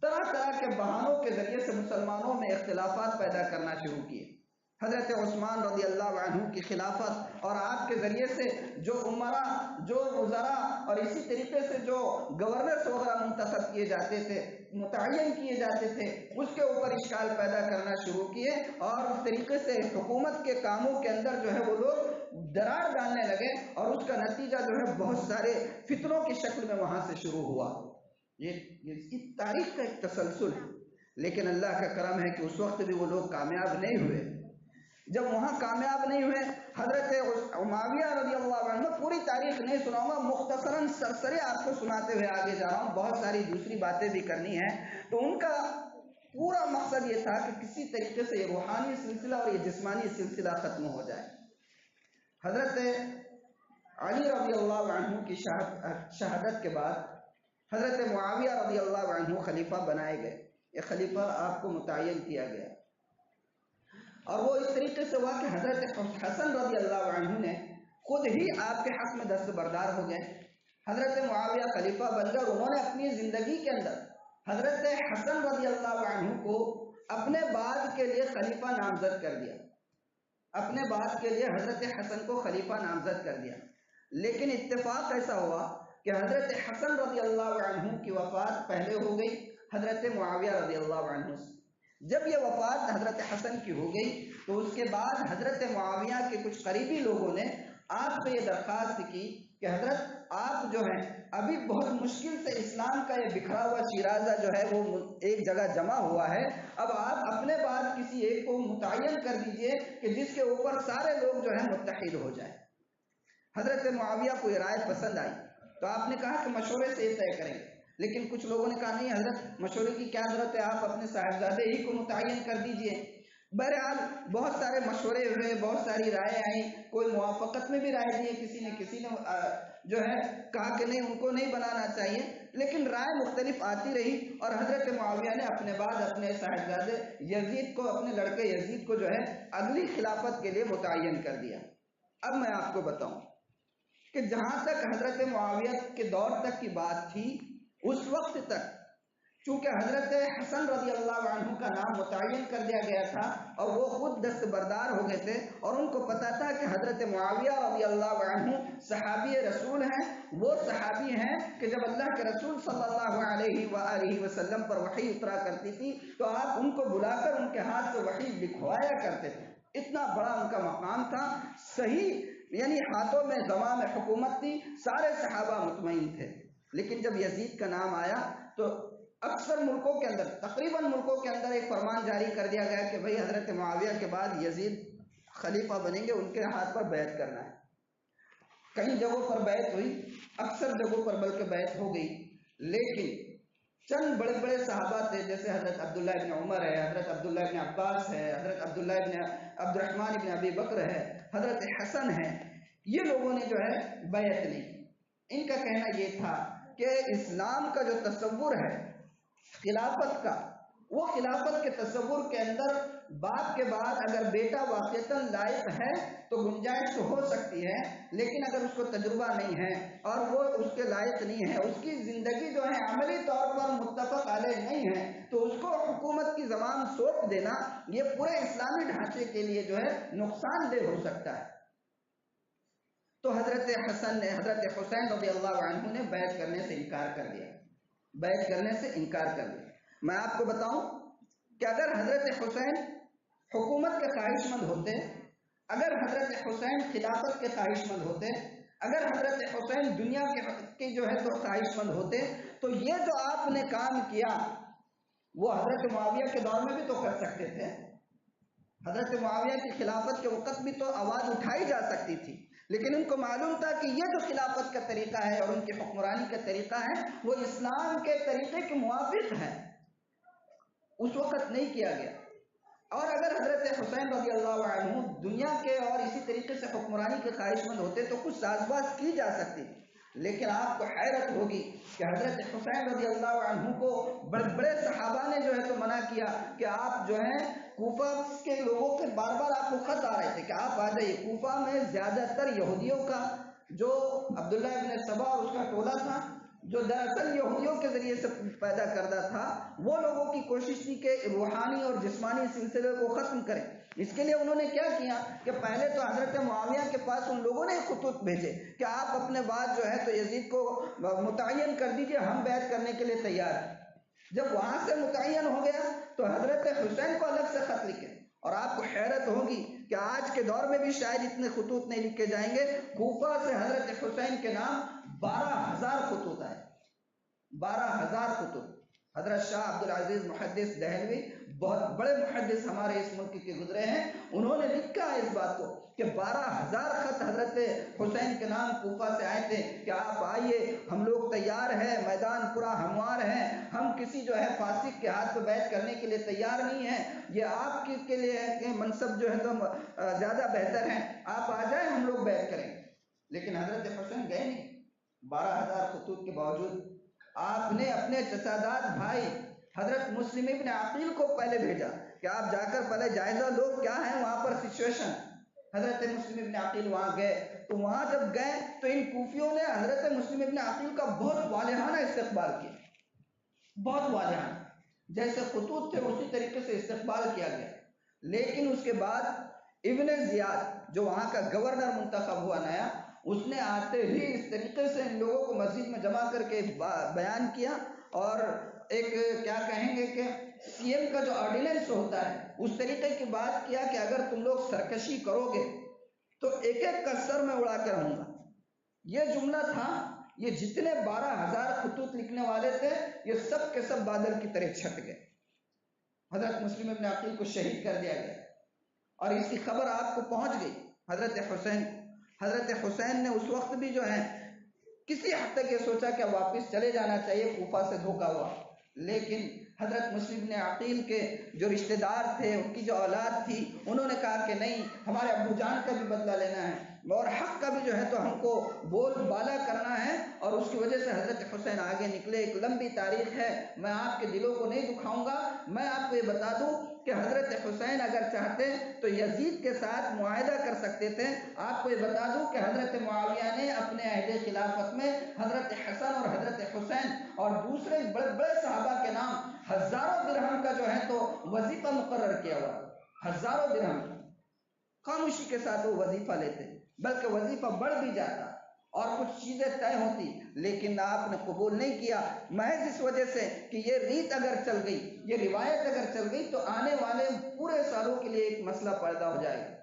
طرح طرح کے بہانوں کے ذریعے سے مسلمانوں میں اختلافات پیدا کرنا شروع کیے۔ حضرت عثمان رضی اللہ عنہ کی خلافت اور آپ کے ذریعے سے جو عمرا، جو وزراء اور اسی طریقے سے جو گورنرز وغیرہ منتخب کیے جاتے تھے، متعین کیے جاتے تھے، اس کے اوپر اشکال پیدا کرنا شروع کیے، اور اس طریقے سے حکومت کے کاموں کے اندر جو ہے وہ لوگ درار ڈالنے لگے، اور اس کا نتیجہ جو ہے بہت سارے فتنوں کی شکل میں وہاں سے شروع ہوا۔ یہ اس کی تاریخ کا ایک تسلسل ہے۔ لیکن اللہ کا کرم ہے کہ اس وقت بھی وہ لوگ کامیاب نہیں ہوئے۔ جب وہاں کامیاب نہیں ہوئے، حضرت معاویہ رضی اللہ عنہ، پوری تاریخ نہیں سناؤں گا، مختصراً سرسرے آپ کو سناتے ہوئے آگے جا رہا ہوں، بہت ساری دوسری باتیں بھی کرنی ہیں۔ تو ان کا پورا مقصد یہ تھا کہ کسی طریقے سے یہ روحانی سلسلہ اور یہ جسمانی سلسلہ ختم ہو جائے۔ حضرت علی رضی اللہ عنہ کی شہادت کے بعد حضرت معاویہ رضی اللہ عنہ خلیفہ بنائے گئے۔ یہ خلیفہ آپ کو متعین کیا گیا، اور وہ اس طریقے سے ہوا کہ حضرت حسن رضی اللہ عنہ نے خود ہی آپ کے حق میں دستبردار ہو گئے۔ حضرت معاویہ خلیفہ بن کر انہوں نے اپنی زندگی کے اندر حضرت حسن رضی اللہ عنہ کو اپنے بعد کے لیے خلیفہ نامزد کر دیا، اپنے بعد کے لیے حضرت حسن کو خلیفہ نامزد کر دیا۔ لیکن اتفاق ایسا ہوا کہ حضرت حسن رضی اللہ عنہ کی وفات پہلے ہو گئی حضرت معاویہ رضی اللہ عنہ سے۔ جب یہ وفات حضرت حسن کی ہو گئی تو اس کے بعد حضرت معاویہ کے کچھ قریبی لوگوں نے آپ سے یہ درخواست کی کہ حضرت آپ جو ہیں ابھی بہت مشکل سے اسلام کا یہ بکھرا ہوا شیرازہ جو ہے وہ ایک جگہ جمع ہوا ہے، اب آپ اپنے بعد کسی ایک کو متعین کر دیجئے کہ جس کے اوپر سارے لوگ جو ہیں متحد ہو جائیں۔ حضرت معاویہ کو یہ رائے پسند آئی تو آپ نے کہا کہ مشورے سے یہ طے کریں گے، لیکن کچھ لوگوں نے کہا نہیں حضرت مشورے کی کیا ضرورت ہے، آپ اپنے صاحبزادے ہی کو متعین کر دیجئے۔ بہرحال بہت سارے مشورے ہوئے، بہت ساری رائے آئیں، کوئی موافقت میں بھی رائے دی ہے، کسی نے جو ہے کہا کہ نہیں ان کو نہیں بنانا چاہیے، لیکن رائے مختلف آتی رہی اور حضرت معاویہ نے اپنے بعد اپنے صاحبزادے یزید کو، اپنے لڑکے یزید کو جو ہے اگلی خلافت کے لیے متعین کر دیا۔ اب میں آپ کو بتاؤں کہ جہاں تک حضرت معاویہ کے دور تک کی بات تھی، اس وقت تک چونکہ حضرت حسن رضی اللہ عنہ کا نام متعین کر دیا گیا تھا اور وہ خود دستبردار ہو گئے تھے اور ان کو پتا تھا کہ حضرت معاویہ رضی اللہ عنہ صحابی رسول ہیں، وہ صحابی ہیں کہ جب اللہ کے رسول صلی اللہ علیہ وآلہ وسلم پر وحی اترا کرتی تھی تو آپ ان کو بلا کر ان کے ہاتھ سے وحی لکھوایا کرتے تھے، اتنا بڑا ان کا مقام تھا۔ صحیح یعنی ہاتھوں میں زمام حکومت تھی، سارے صحابہ مطمئن تھے۔ لیکن جب یزید کا نام آیا تو اکثر ملکوں کے اندر، تقریباً ملکوں کے اندر ایک فرمان جاری کر دیا گیا کہ بھئی حضرت معاویہ کے بعد یزید خلیفہ بنیں گے، ان کے ہاتھ پر بیعت کرنا ہے۔ کئی جگہوں پر بیعت ہوئی، اکثر جگہوں پر بلکہ بیعت ہو گئی، لیکن چند بڑے بڑے صحابہ تھے جیسے حضرت عبداللہ ابن عمر ہے، حضرت عبداللہ ابن عباس ہے، حضرت عبداللہ ابن عبد الرحمن ابن ابی بکر ہے، حضرت حسن ہے، یہ لوگوں نے جو ہے بیعت نہیں کی۔ ان کا کہنا یہ تھا کہ اسلام کا جو تصور ہے خلافت کا، وہ خلافت کے تصور کے اندر باپ کے بعد اگر بیٹا واقعتاً لائق ہے تو گنجائش تو ہو سکتی ہے، لیکن اگر اس کو تجربہ نہیں ہے اور وہ اس کے لائق نہیں ہے، اس کی زندگی جو ہے عملی طور پر متفق علیہ نہیں ہے، تو اس کو حکومت کی زمام سونپ دینا یہ پورے اسلامی ڈھانچے کے لیے جو ہے نقصان دہ ہو سکتا ہے۔ تو حضرت حسین رضی اللہ عنہ نے بیعت کرنے سے انکار کر دیا، بیعت کرنے سے انکار کر دیا۔ میں آپ کو بتاؤں کہ اگر حضرت حسین حکومت کے خواہش مند ہوتے، اگر حضرت حسین خلافت کے خواہش مند ہوتے، اگر حضرت حسین دنیا کے جو ہے تو خواہش مند ہوتے تو یہ جو آپ نے کام کیا وہ حضرت معاویہ کے دور میں بھی تو کر سکتے تھے۔ حضرت معاویہ کی خلافت کے وقت بھی تو آواز اٹھائی جا سکتی تھی، لیکن ان کو معلوم تھا کہ یہ جو خلافت کا طریقہ ہے اور ان کی حکمرانی کا طریقہ ہے وہ اسلام کے طریقے کے موافق ہے، اس وقت نہیں کیا گیا۔ اور اگر حضرت حسین رضی اللہ عنہ دنیا کے اور اسی طریقے سے حکمرانی کے خواہش مند ہوتے تو کچھ ساز باز کی جا سکتی، لیکن آپ کو حیرت ہوگی کہ حضرت حسین رضی اللہ عنہ کو بڑے بڑے صحابہ نے جو ہے تو منع کیا کہ آپ جو ہیں کوفہ کے لوگوں کے بار بار آپ کو خط آ رہے تھے کہ آپ آ جائیے۔ کوفہ میں زیادہ تر یہودیوں کا، جو عبداللہ ابن سبا اور اس کا ٹولہ تھا، جو دراصل یہودیوں کے ذریعے سے پیدا کردہ تھا، وہ لوگوں کی کوشش تھی کہ روحانی اور جسمانی سلسلے کو ختم کریں۔ اس کے لیے انہوں نے کیا کیا کہ پہلے تو حضرت معاویہ کے پاس ان لوگوں نے خطوط بھیجے کہ آپ اپنے بعد جو ہے تو یزید کو متعین کر دیجئے، ہم بیعت کرنے کے لیے تیار ہیں۔ جب وہاں سے متعین ہو گیا تو حضرت حسین کو الگ سے خط لکھے، اور آپ کو حیرت ہوگی کہ آج کے دور میں بھی شاید اتنے خطوط نہیں لکھے جائیں گے۔ کوفہ سے حضرت حسین کے نام 12,000 خطوط آئے، 12,000 خطوط۔ حضرت شاہ عبدالعزیز محدث دہلوی، بہت بڑے محدث ہمارے اس ملک کے گزرے ہیں، انہوں نے لکھا ہے اس بات کو کہ 12,000 خط حضرت حسین کے نام کوفہ سے آئے تھے کہ آپ آئیے، ہم لوگ تیار ہیں، میدان پورا ہموار ہے، ہم کسی جو ہے فاسق کے ہاتھ پہ بیعت کرنے کے لیے تیار نہیں ہیں، یہ آپ کے لیے ہے کہ منصب جو ہے تو زیادہ بہتر ہے، آپ آ جائیں ہم لوگ بیعت کریں۔ لیکن حضرت حسین گئے نہیں، 12,000 خطوط کے باوجود آپ نے اپنے چچاداد بھائی حضرت مسلم ابن عقیل کو پہلے بھیجا کہ آپ جا کر پہلے جائزہ لو کیا ہے وہاں پر سچویشن۔ حضرت مسلم ابن عقیل وہاں گئے، تو وہاں جب گئے تو ان کوفیوں نے حضرت مسلم ابن عقیل کا بہت والہانہ استقبال کیا، بہت والہانہ، جیسے خطوط تھے اسی طریقے سے استقبال کیا گیا۔ لیکن اس کے بعد ابن زیاد جو وہاں کا گورنر منتخب ہوا نیا، اس نے آتے ہی اس طریقے سے ان لوگوں کو مسجد میں جمع کر کے بیان کیا اور ایک کیا کہیں گے کہ سی ایم کا جو آرڈیننس ہوتا ہے اس طریقے کی بات کیا کہ اگر تم لوگ سرکشی کرو گے تو ایک ایک کا سر میں اڑا کر رہوں گا۔ یہ جملہ تھا، یہ جتنے 12,000 خطوط لکھنے والے تھے یہ سب کے سب بادل کی طرح چھٹ گئے۔ حضرت مسلم ابن عقیل کو شہید کر دیا گیا اور اس کی خبر آپ کو پہنچ گئی حضرت حسین، حضرت حسین نے اس وقت بھی جو ہے کسی حد تک یہ سوچا کہ واپس چلے جانا چاہیے، کوفہ سے دھوکا ہوا، لیکن حضرت مسلم بن عقیل کے جو رشتہ دار تھے، ان کی جو اولاد تھی، انہوں نے کہا کہ نہیں، ہمارے ابو جان کا بھی بدلہ لینا ہے اور حق کا بھی جو ہے تو ہم کو بول بالا کرنا ہے، اور اس کی وجہ سے حضرت حسین آگے نکلے۔ ایک لمبی تاریخ ہے، میں آپ کے دلوں کو نہیں دکھاؤں گا، میں آپ کو یہ بتا دوں کہ حضرت حسین اگر چاہتے تو یزید کے ساتھ معاہدہ کر سکتے تھے۔ آپ کو یہ بتا دوں کہ حضرت معاویہ نے اپنے عہد خلافت میں حضرت حسن اور حضرت حسین اور دوسرے بڑے بڑے صحابہ کے نام ہزاروں درہم کا جو ہے تو وظیفہ مقرر کیا ہوا، ہزاروں درہم، خاموشی کے ساتھ وہ وظیفہ لیتے، بلکہ وظیفہ بڑھ بھی جاتا اور کچھ چیزیں طے ہوتی، لیکن آپ نے قبول نہیں کیا، محض اس وجہ سے کہ یہ ریت اگر چل گئی، یہ روایت اگر چل گئی تو آنے والے پورے سالوں کے لیے ایک مسئلہ پیدا ہو جائے گا۔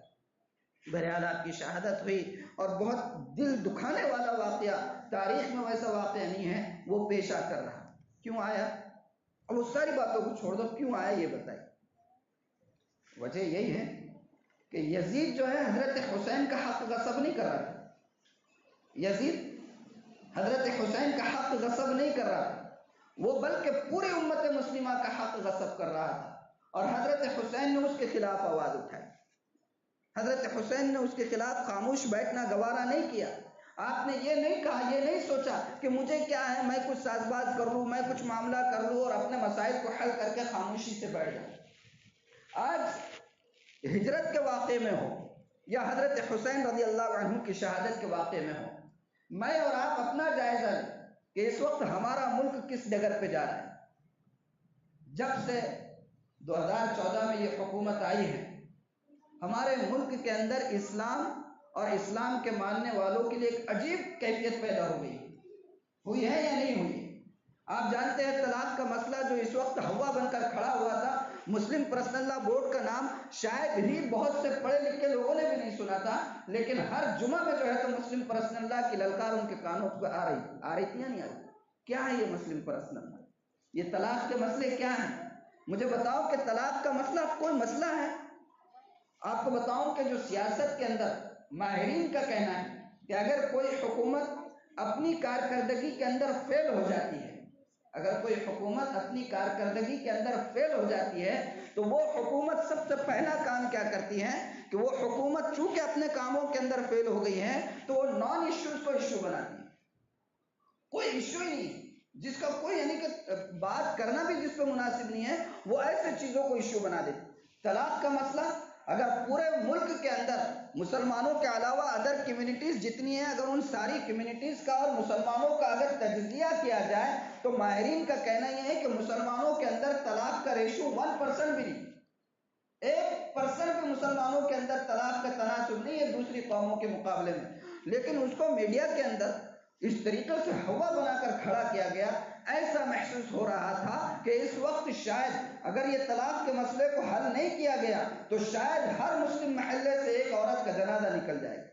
بہرحال آپ کی شہادت ہوئی اور بہت دل دکھانے والا واقعہ، تاریخ میں ویسا واقعہ نہیں ہے، وہ پیش آ کر رہا۔ کیوں آیا؟ اب اس ساری باتوں کو چھوڑ دو، کیوں آیا یہ بتائیے۔ وجہ یہی ہے کہ یزید جو ہے حضرت حسین کا حق غصب نہیں کر رہا تھا، یزید حضرت حسین کا حق غصب نہیں کر رہا تھا، وہ بلکہ پوری امت مسلمہ کا حق غصب کر رہا تھا، اور حضرت حسین نے اس کے خلاف آواز اٹھائی، حضرت حسین نے اس کے خلاف خاموش بیٹھنا گوارا نہیں کیا۔ آپ نے یہ نہیں کہا، یہ نہیں سوچا کہ مجھے کیا ہے، میں کچھ ساز باز کر لوں، میں کچھ معاملہ کر لوں اور اپنے مسائل کو حل کر کے خاموشی سے بیٹھ جاؤں۔ آج ہجرت کے واقعے میں ہو یا حضرت حسین رضی اللہ عنہ کی شہادت کے واقعے میں ہو، میں اور آپ اپنا جائزہ لیں کہ اس وقت ہمارا ملک کس ڈگر پہ جا رہا ہے۔ جب سے 2014 میں یہ حکومت آئی ہے، ہمارے ملک کے اندر اسلام اور اسلام کے ماننے والوں کے لیے ایک عجیب کیفیت پیدا ہو گئی، ہوئی ہے یا نہیں ہوئی؟ آپ جانتے ہیں طلاق کا مسئلہ جو اس وقت ہوا بن کر کھڑا ہوا تھا، مسلم پرسنل لا بورڈ کا نام شاید ہی بہت سے پڑھے لکھے لوگوں نے بھی نہیں سنا تھا، لیکن ہر جمعہ میں جو ہے تو مسلم پرسنل لا کی للکار ان کے کانوں پہ آ رہی تھی یا نہیں آ رہی؟ کیا ہے یہ مسلم پرسنل لا؟ یہ طلاق کے مسئلے کیا ہیں؟ مجھے بتاؤ کہ طلاق کا مسئلہ کوئی مسئلہ ہے؟ آپ کو بتاؤں کہ جو سیاست کے اندر ماہرین کا کہنا ہے کہ اگر کوئی حکومت اپنی کارکردگی کے اندر فیل ہو جاتی ہے، اگر کوئی حکومت اپنی کارکردگی کے اندر فیل ہو جاتی ہے تو وہ حکومت سب سے پہلا کام کیا کرتی ہے کہ وہ حکومت چونکہ اپنے کاموں کے اندر فیل ہو گئی ہے تو وہ نان ایشوز کو ایشو بناتی ہے۔ کوئی ایشو ہی نہیں جس کا کوئی یعنی کہ بات کرنا بھی جس پہ مناسب نہیں ہے، وہ ایسے چیزوں کو ایشو بنا دیتی۔ طلاق کا مسئلہ اگر پورے ملک کے اندر مسلمانوں کے علاوہ ادر کمیونٹیز جتنی ہیں، اگر ان ساری کمیونٹیز کا اور مسلمانوں کا اگر تجزیہ کیا جائے تو ماہرین کا کہنا یہ ہے کہ مسلمانوں کے اندر طلاق کا ریشو 1% بھی نہیں، 1% بھی مسلمانوں کے اندر طلاق کا تناسب نہیں ہے دوسری قوموں کے مقابلے میں، لیکن اس کو میڈیا کے اندر اس طریقے سے ہوا بنا کر کھڑا کیا گیا، ایسا محسوس ہو رہا تھا کہ اس وقت شاید اگر یہ طلاق کے مسئلے کو حل نہیں کیا گیا تو شاید ہر مسلم محلے سے ایک عورت کا جنازہ نکل جائے گا۔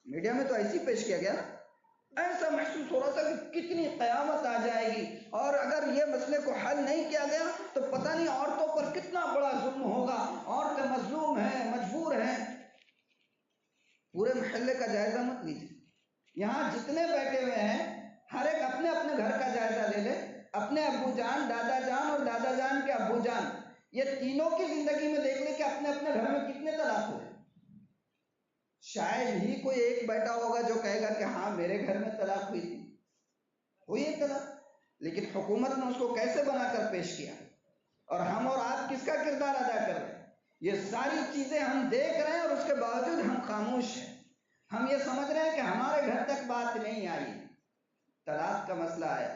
میڈیا میں تو ایسی پیش کیا گیا نا، ایسا محسوس ہو رہا تھا کہ کتنی قیامت آ جائے گی، اور اگر یہ مسئلے کو حل نہیں کیا گیا تو پتہ نہیں عورتوں پر کتنا بڑا ظلم ہوگا، عورتیں مظلوم ہیں، مجبور ہیں۔ پورے محلے کا جائزہ مت لیجیے، یہاں جتنے بیٹھے ہوئے ہیں ہر ایک اپنے اپنے گھر کا جائزہ لے لے، اپنے ابو جان، دادا جان اور دادا جان کے ابو جان، یہ تینوں کی زندگی میں دیکھ لے کہ اپنے اپنے گھر میں کتنے طلاق ہوئے۔ شاید ہی کوئی ایک بیٹا ہوگا جو کہے گا کہ ہاں میرے گھر میں طلاق ہوئی تھی، ہوئی ہے طلاق، لیکن حکومت نے اس کو کیسے بنا کر پیش کیا، اور ہم اور آپ کس کا کردار ادا کر رہے ہیں؟ یہ ساری چیزیں ہم دیکھ رہے ہیں اور اس کے باوجود ہم خاموش ہیں۔ ہم یہ سمجھ رہے ہیں کہ ہمارے گھر تک بات نہیں آئی، طلاق کا مسئلہ آیا،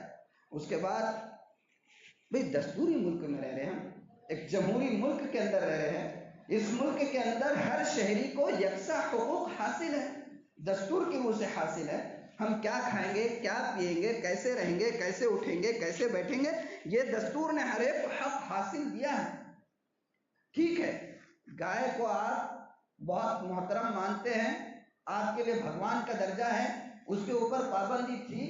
اس کے بعد بھئی دستوری ملک میں رہ رہے ہیں، ہم ایک جمہوری ملک کے اندر رہ رہے ہیں، اس ملک کے اندر ہر شہری کو یکساں حقوق حاصل ہے، دستور کی منہ سے حاصل ہے۔ ہم کیا کھائیں گے، کیا پیئیں گے، کیسے رہیں گے، کیسے اٹھیں گے، کیسے بیٹھیں گے، یہ دستور نے ہر ایک کو حق حاصل دیا ہے۔ ٹھیک ہے، گائے کو آپ بہت محترم مانتے ہیں، آپ کے لیے بھگوان کا درجہ ہے، اس کے اوپر پابندی تھی،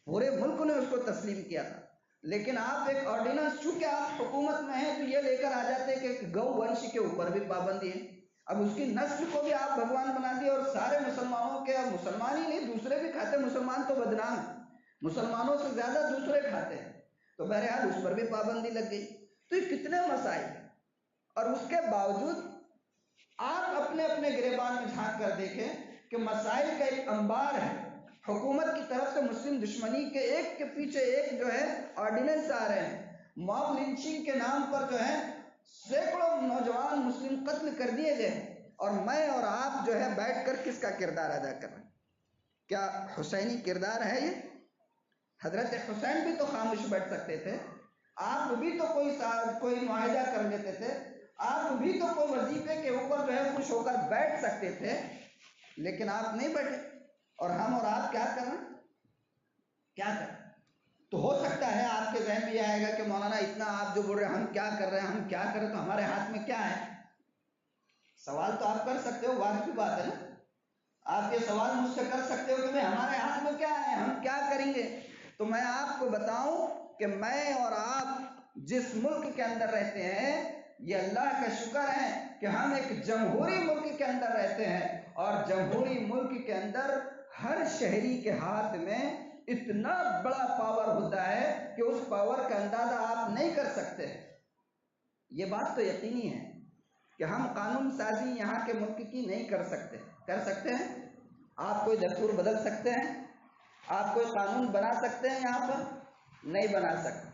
پورے ملک نے اس کو تسلیم کیا تھا، لیکن آپ ایک آرڈیننس، چونکہ آپ حکومت میں ہیں تو یہ لے کر آ جاتے کہ گو ونش کے اوپر بھی پابندی ہے، اب اس کی نسل کو بھی آپ بھگوان بنا دیا اور سارے مسلمانوں کے، مسلمان ہی نہیں دوسرے بھی کھاتے، مسلمان تو بدنام ہے، مسلمانوں سے زیادہ دوسرے کھاتے ہیں، تو بہرحال اس پر بھی پابندی لگ گئی۔ تو یہ کتنے مسائل ہیں، اور اس کے باوجود آپ اپنے اپنے گریبان میں جھانک کر دیکھیں کہ مسائل کا ایک انبار ہے، حکومت کی طرف سے مسلم دشمنی کے ایک کے پیچھے ایک جو ہے آرڈیننس آ رہے ہیں، ماب لنچنگ کے نام پر جو ہے سینکڑوں نوجوان مسلم قتل کر دیے گئے، اور میں اور آپ جو ہے بیٹھ کر کس کا کردار ادا کر رہے ہیں؟ کیا حسینی کردار ہے یہ؟ حضرت حسین بھی تو خاموش بیٹھ سکتے تھے، آپ بھی تو کوئی معاہدہ کر لیتے تھے، آپ بھی تو کوئی وظیفے کے اوپر جو ہے خوش ہو کر بیٹھ سکتے تھے، لیکن آپ نہیں بیٹھے، اور ہم اور آپ کیا کر رہے ہیں؟ کیا کر رہے ہیں؟ تو ہو سکتا ہے آپ کے ذہن میں یہ آئے گا کہ مولانا اتنا آپ جو بول رہے ہیں ہم کیا کر رہے ہیں، ہم کیا کر رہے ہیں، تو ہمارے ہاتھ میں کیا ہے؟ سوال تو آپ کر سکتے ہو، واجب بات ہے نا، آپ یہ سوال مجھ سے کر سکتے ہو کہ ہمارے ہاتھ میں کیا ہے، ہم کیا کریں گے؟ تو میں آپ کو بتاؤں کہ میں اور آپ جس ملک کے اندر رہتے ہیں، یہ اللہ کا شکر ہے کہ ہم ایک جمہوری ملک کے اندر رہتے ہیں، اور جمہوری ملک کے اندر ہر شہری کے ہاتھ میں اتنا بڑا پاور ہوتا ہے کہ اس پاور کا اندازہ آپ نہیں کر سکتے۔ یہ بات تو یقینی ہے کہ ہم قانون سازی یہاں کے ملک کی نہیں کر سکتے۔ کر سکتے ہیں؟ آپ کوئی دستور بدل سکتے ہیں؟ آپ کوئی قانون بنا سکتے ہیں یہاں پر؟ نہیں بنا سکتے۔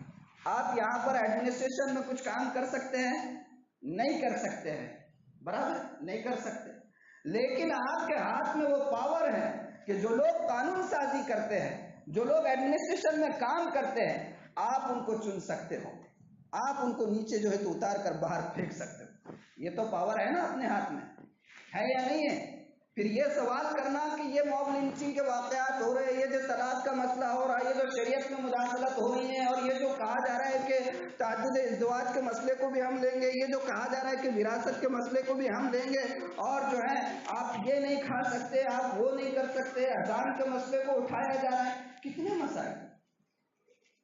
آپ یہاں پر ایڈمنسٹریشن میں کچھ کام کر سکتے ہیں؟ نہیں کر سکتے ہیں، برابر نہیں کر سکتے، لیکن آپ کے ہاتھ میں وہ پاور ہے کہ جو لوگ قانون سازی کرتے ہیں، جو لوگ ایڈمنسٹریشن میں کام کرتے ہیں، آپ ان کو چن سکتے ہو، آپ ان کو نیچے جو ہے تو اتار کر باہر پھینک سکتے ہو۔ یہ تو پاور ہے نا اپنے ہاتھ میں، ہے یا نہیں ہے؟ پھر یہ سوال کرنا کہ یہ موب لنچنگ کے واقعات ہو رہے ہیں، یہ جو طلاق کا مسئلہ ہو رہا ہے، یہ جو شریعت میں مداخلت ہو رہی ہے، اور یہ جو کہا جا رہا ہے کہ تعدد ازدواج کے مسئلے کو بھی ہم لیں گے، یہ جو کہا جا رہا ہے کہ وراثت کے مسئلے کو بھی ہم لیں گے، اور جو ہے آپ یہ نہیں کھا سکتے، آپ وہ نہیں کر سکتے، اذان کے مسئلے کو اٹھایا جا رہا ہے، کتنے مسائل،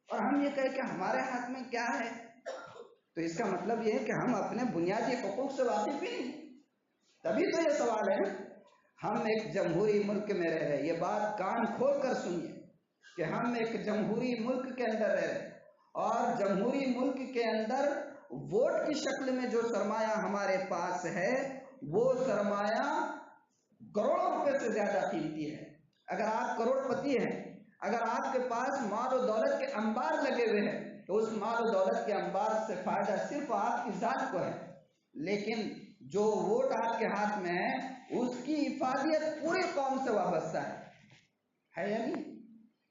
اور ہم یہ کہیں کہ ہمارے ہاتھ میں کیا ہے؟ تو اس کا مطلب یہ ہے کہ ہم اپنے بنیادی حقوق سے واقف ہی نہیں، تبھی تو یہ سوال ہے۔ ہم ایک جمہوری ملک میں رہ رہے ہیں، یہ بات کان کھول کر سنیے کہ ہم ایک جمہوری ملک کے اندر رہ رہے ہیں، اور جمہوری ملک کے اندر ووٹ کی شکل میں جو سرمایہ ہمارے پاس ہے، وہ سرمایہ کروڑوں روپے سے زیادہ قیمتی ہے۔ اگر آپ کروڑ پتی ہیں، اگر آپ کے پاس مال و دولت کے انبار لگے ہوئے ہیں، تو اس مال و دولت کے انبار سے فائدہ صرف آپ کی ذات کو ہے، لیکن جو ووٹ آپ کے ہاتھ میں ہے، اس کی افادیت پوری قوم سے وابستہ ہے یا نہیں؟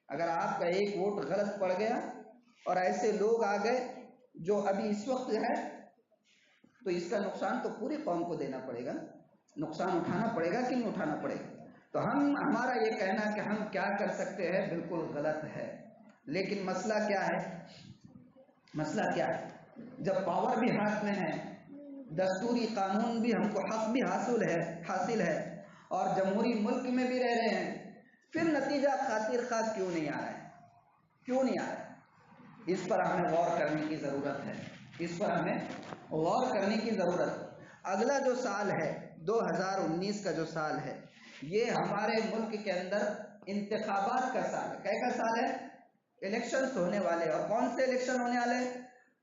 اگر آپ کا ایک ووٹ غلط پڑ گیا اور ایسے لوگ آ گئے جو ابھی اس وقت ہے، تو اس کا نقصان تو پوری قوم کو دینا پڑے گا، نقصان اٹھانا پڑے گا کہ نہیں اٹھانا پڑے گا؟ تو ہمارا یہ کہنا کہ ہم کیا کر سکتے ہیں بالکل غلط ہے، لیکن مسئلہ کیا ہے؟ مسئلہ کیا ہے؟ جب پاور بھی ہاتھ میں ہے، دستوری قانون بھی ہم کو حق بھی حاصل ہے، اور جمہوری ملک میں بھی رہ رہے ہیں، پھر نتیجہ خاطر خواہ کیوں نہیں آ رہا ہے؟ کیوں نہیں آ رہا ہے؟ اس پر ہمیں غور کرنے کی ضرورت ہے، اس پر ہمیں غور کرنے کی ضرورت ہے۔ اگلا جو سال ہے 2019 کا جو سال ہے، یہ ہمارے ملک کے اندر انتخابات کا سال ہے۔ کیا سال ہے؟ الیکشنز ہونے والے، اور کون سے الیکشن ہونے والے؟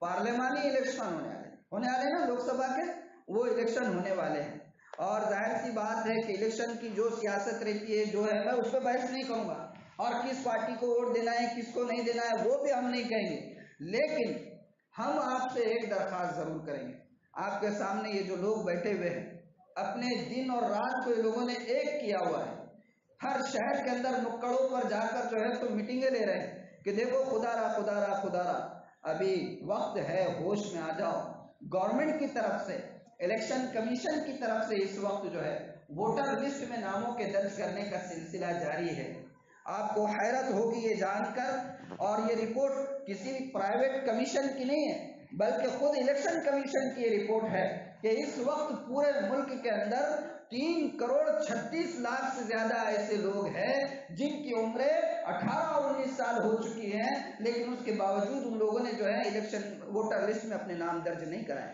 پارلیمانی الیکشن ہونے والے نا، لوک سبھا کے وہ الیکشن ہونے والے ہیں، اور ظاہر سی بات ہے کہ الیکشن کی جو سیاست رہتی ہے، جو ہے، میں اس پہ بحث نہیں کروں گا، اور کس پارٹی کو ووٹ دینا ہے کس کو نہیں دینا ہے وہ بھی ہم نہیں کہیں گے، لیکن ہم آپ سے ایک درخواست ضرور کریں گے۔ آپ کے سامنے یہ جو لوگ بیٹھے ہوئے ہیں، اپنے دن اور رات کو یہ لوگوں نے ایک کیا ہوا ہے، ہر شہر کے اندر نکڑوں پر جا کر جو ہے تو میٹنگیں لے رہے ہیں کہ دیکھو خدا را ابھی وقت ہے، ہوش میں آ جاؤ۔ گورنمنٹ کی طرف سے، الیکشن کمیشن کی طرف سے اس وقت جو ہے ووٹر لسٹ میں ناموں کے درج کرنے کا سلسلہ جاری ہے۔ آپ کو حیرت ہوگی یہ جان کر، اور یہ رپورٹ کسی پرائیویٹ کمیشن کی نہیں ہے، بلکہ خود الیکشن کمیشن کی یہ رپورٹ ہے کہ اس وقت پورے ملک کے اندر 3,36,00,000 سے زیادہ ایسے لوگ ہیں جن کی عمریں 18 اور 19 سال ہو چکی ہیں، لیکن اس کے باوجود ان لوگوں نے جو ہے الیکشن ووٹر لسٹ میں اپنے نام درج نہیں کرائے۔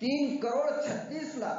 3,36,00,000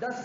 10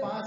5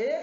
1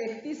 31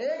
1